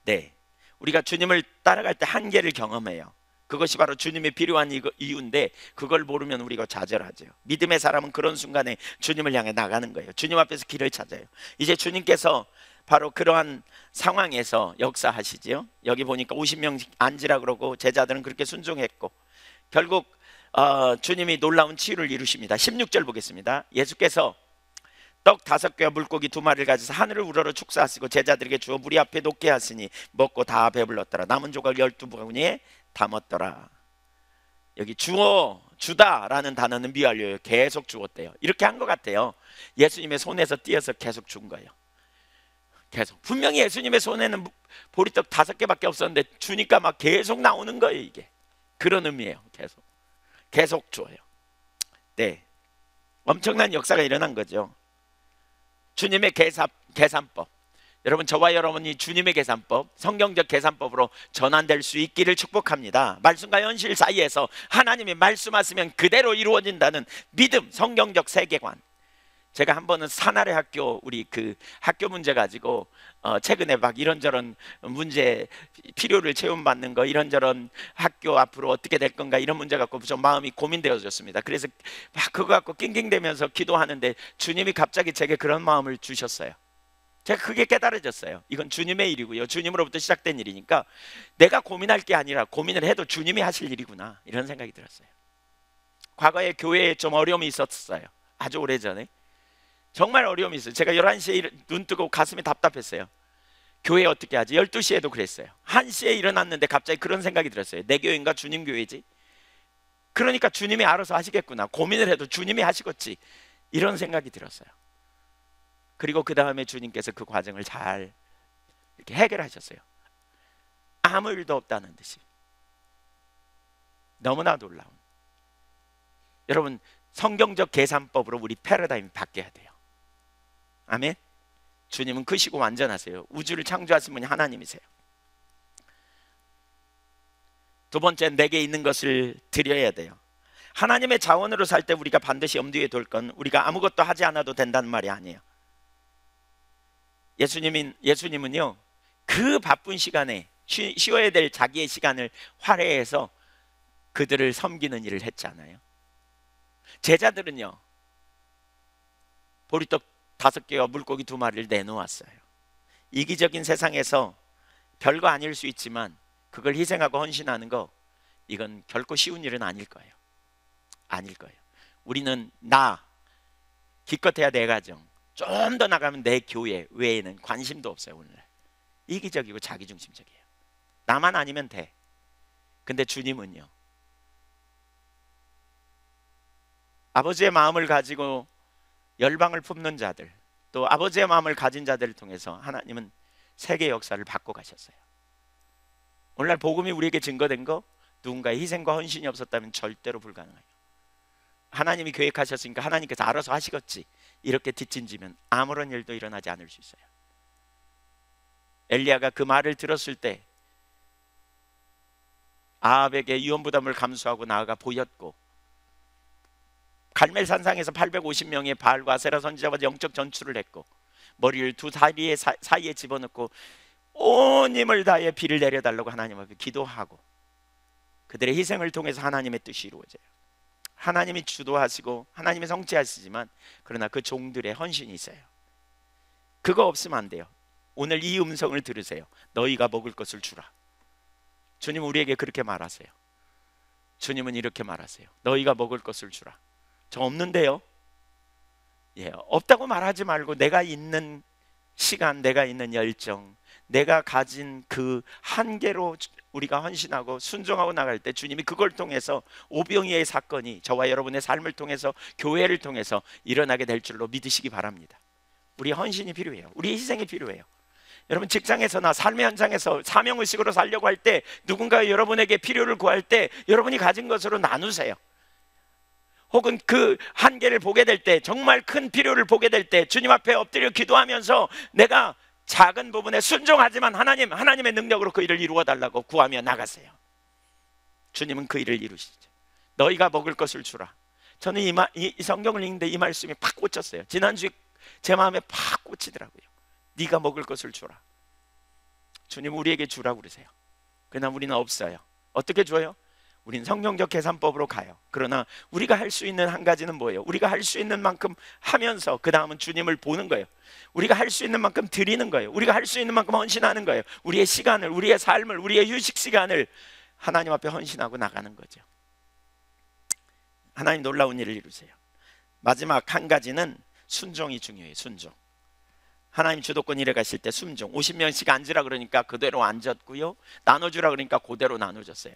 네, 우리가 주님을 따라갈 때 한계를 경험해요. 그것이 바로 주님이 필요한 이유인데, 그걸 모르면 우리가 좌절하죠. 믿음의 사람은 그런 순간에 주님을 향해 나가는 거예요. 주님 앞에서 길을 찾아요. 이제 주님께서 바로 그러한 상황에서 역사하시지요. 여기 보니까 50명 앉으라 그러고 제자들은 그렇게 순종했고, 결국 주님이 놀라운 치유를 이루십니다. 16절 보겠습니다. 예수께서 떡 5개와 물고기 2마리를 가져서 하늘을 우러러 축사하시고 제자들에게 주어 무리 앞에 놓게 하시니 먹고 다 배불렀더라. 남은 조각 12바구니에 담았더라. 여기 주다라는 단어는 미완료예요. 계속 주었대요. 이렇게 한 것 같아요. 예수님의 손에서 띄어서 계속 준 거예요. 계속. 분명히 예수님의 손에는 보리떡 5개밖에 없었는데 주니까 막 계속 나오는 거예요. 이게 그런 의미예요. 계속 줘요. 네, 엄청난 역사가 일어난 거죠. 주님의 계산법. 여러분, 저와 여러분이 주님의 계산법, 성경적 계산법으로 전환될 수 있기를 축복합니다. 말씀과 현실 사이에서 하나님이 말씀하시면 그대로 이루어진다는 믿음, 성경적 세계관. 제가 한 번은 산하의 학교, 우리 그 학교 문제 가지고 최근에 막 이런저런 문제, 필요를 채움받는 거, 이런저런 학교 앞으로 어떻게 될 건가, 이런 문제 갖고 좀 마음이 고민되어졌습니다. 그래서 막 그거 갖고 낑낑대면서 기도하는데 주님이 갑자기 제게 그런 마음을 주셨어요. 제가 그게 깨달아졌어요. 이건 주님의 일이고요, 주님으로부터 시작된 일이니까 내가 고민할 게 아니라 고민을 해도 주님이 하실 일이구나, 이런 생각이 들었어요. 과거에 교회에 좀 어려움이 있었어요. 아주 오래전에 정말 어려움이 있어요. 제가 11시에 눈 뜨고 가슴이 답답했어요. 교회 어떻게 하지? 12시에도 그랬어요. 1시에 일어났는데 갑자기 그런 생각이 들었어요. 내 교회인가 주님 교회지? 그러니까 주님이 알아서 하시겠구나. 고민을 해도 주님이 하시겠지. 이런 생각이 들었어요. 그리고 그 다음에 주님께서 그 과정을 잘 이렇게 해결하셨어요. 아무 일도 없다는 듯이. 너무나 놀라운. 여러분, 성경적 계산법으로 우리 패러다임이 바뀌어야 돼요. 아멘. 주님은 크시고 완전하세요. 우주를 창조하신 분이 하나님이세요. 두 번째, 내게 있는 것을 드려야 돼요. 하나님의 자원으로 살 때 우리가 반드시 염두에 둘 건 우리가 아무것도 하지 않아도 된다는 말이 아니에요. 예수님은요, 그 바쁜 시간에 쉬어야 될 자기의 시간을 할애해서 그들을 섬기는 일을 했잖아요. 제자들은요, 보리떡 5개와 물고기 2마리를 내놓았어요. 이기적인 세상에서 별거 아닐 수 있지만 그걸 희생하고 헌신하는 거, 이건 결코 쉬운 일은 아닐 거예요. 아닐 거예요. 우리는 기껏해야 내 가정, 좀 더 나가면 내 교회 외에는 관심도 없어요. 오늘날 이기적이고 자기중심적이에요. 나만 아니면 돼. 근데 주님은요, 아버지의 마음을 가지고 열방을 품는 자들, 또 아버지의 마음을 가진 자들을 통해서 하나님은 세계 역사를 바꿔 가셨어요. 오늘날 복음이 우리에게 증거된 거, 누군가의 희생과 헌신이 없었다면 절대로 불가능해요. 하나님이 계획하셨으니까 하나님께서 알아서 하시겠지, 이렇게 뒷짐지면 아무런 일도 일어나지 않을 수 있어요. 엘리야가 그 말을 들었을 때 아합에게 유언부담을 감수하고 나아가 보였고, 갈멜산상에서 850명의 바알과 아세라 선지자와 영적 전투를 했고, 머리를 두 다리의 사이에 집어넣고 온 힘을 다해 비를 내려달라고 하나님 앞에 기도하고, 그들의 희생을 통해서 하나님의 뜻이 이루어져요. 하나님이 주도하시고 하나님이 성취하시지만, 그러나 그 종들의 헌신이 있어요. 그거 없으면 안 돼요. 오늘 이 음성을 들으세요. 너희가 먹을 것을 주라. 주님 우리에게 그렇게 말하세요. 주님은 이렇게 말하세요. 너희가 먹을 것을 주라. 저 없는데요? 예, 없다고 말하지 말고 내가 있는 시간, 내가 있는 열정, 내가 가진 그 한계로 우리가 헌신하고 순종하고 나갈 때 주님이 그걸 통해서 오병이의 사건이 저와 여러분의 삶을 통해서, 교회를 통해서 일어나게 될 줄로 믿으시기 바랍니다. 우리 헌신이 필요해요. 우리 희생이 필요해요. 여러분, 직장에서나 삶의 현장에서 사명의식으로 살려고 할 때, 누군가 여러분에게 필요를 구할 때 여러분이 가진 것으로 나누세요. 혹은 그 한계를 보게 될 때, 정말 큰 필요를 보게 될 때 주님 앞에 엎드려 기도하면서 내가 작은 부분에 순종하지만 하나님의 능력으로 그 일을 이루어 달라고 구하며 나가세요. 주님은 그 일을 이루시죠. 너희가 먹을 것을 주라. 저는 이 성경을 읽는데 이 말씀이 팍 꽂혔어요. 지난주에 제 마음에 팍 꽂히더라고요. 네가 먹을 것을 주라. 주님 우리에게 주라고 그러세요. 그러나 우리는 없어요. 어떻게 줘요? 우린 성경적 계산법으로 가요. 그러나 우리가 할 수 있는 한 가지는 뭐예요? 우리가 할 수 있는 만큼 하면서 그 다음은 주님을 보는 거예요. 우리가 할 수 있는 만큼 드리는 거예요. 우리가 할 수 있는 만큼 헌신하는 거예요. 우리의 시간을, 우리의 삶을, 우리의 휴식 시간을 하나님 앞에 헌신하고 나가는 거죠. 하나님 놀라운 일을 이루세요. 마지막 한 가지는 순종이 중요해요. 순종. 하나님 주도권 이래 가실 때 순종. 50명씩 앉으라 그러니까 그대로 앉았고요, 나눠주라 그러니까 그대로 나눠줬어요.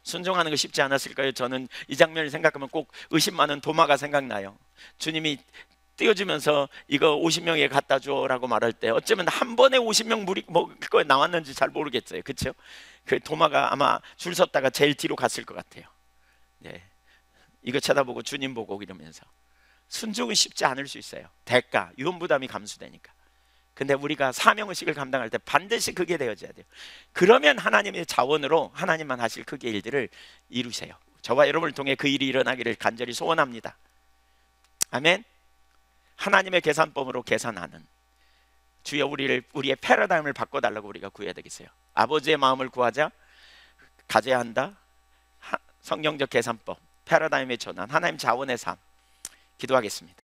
순종하는 거 쉽지 않았을까요? 저는 이 장면을 생각하면 꼭 의심 많은 도마가 생각나요. 주님이 띄워주면서 이거 50명에 갖다 줘라고 말할 때 어쩌면 한 번에 50명 물이 먹을 거에 나왔는지 잘 모르겠어요. 그렇죠? 그 도마가 아마 줄 섰다가 제일 뒤로 갔을 것 같아요. 네. 이거 쳐다보고 주님 보고 이러면서. 순종은 쉽지 않을 수 있어요. 대가, 유언부담이 감수되니까. 근데 우리가 사명의식을 감당할 때 반드시 그게 되어져야 돼요. 그러면 하나님의 자원으로 하나님만 하실 크게 일들을 이루세요. 저와 여러분을 통해 그 일이 일어나기를 간절히 소원합니다. 아멘. 하나님의 계산법으로 계산하는, 주여 우리의 패러다임을 바꿔달라고 우리가 구해야 되겠어요. 아버지의 마음을 구하자, 가져야 한다. 성경적 계산법, 패러다임의 전환, 하나님 자원의 삶. 기도하겠습니다.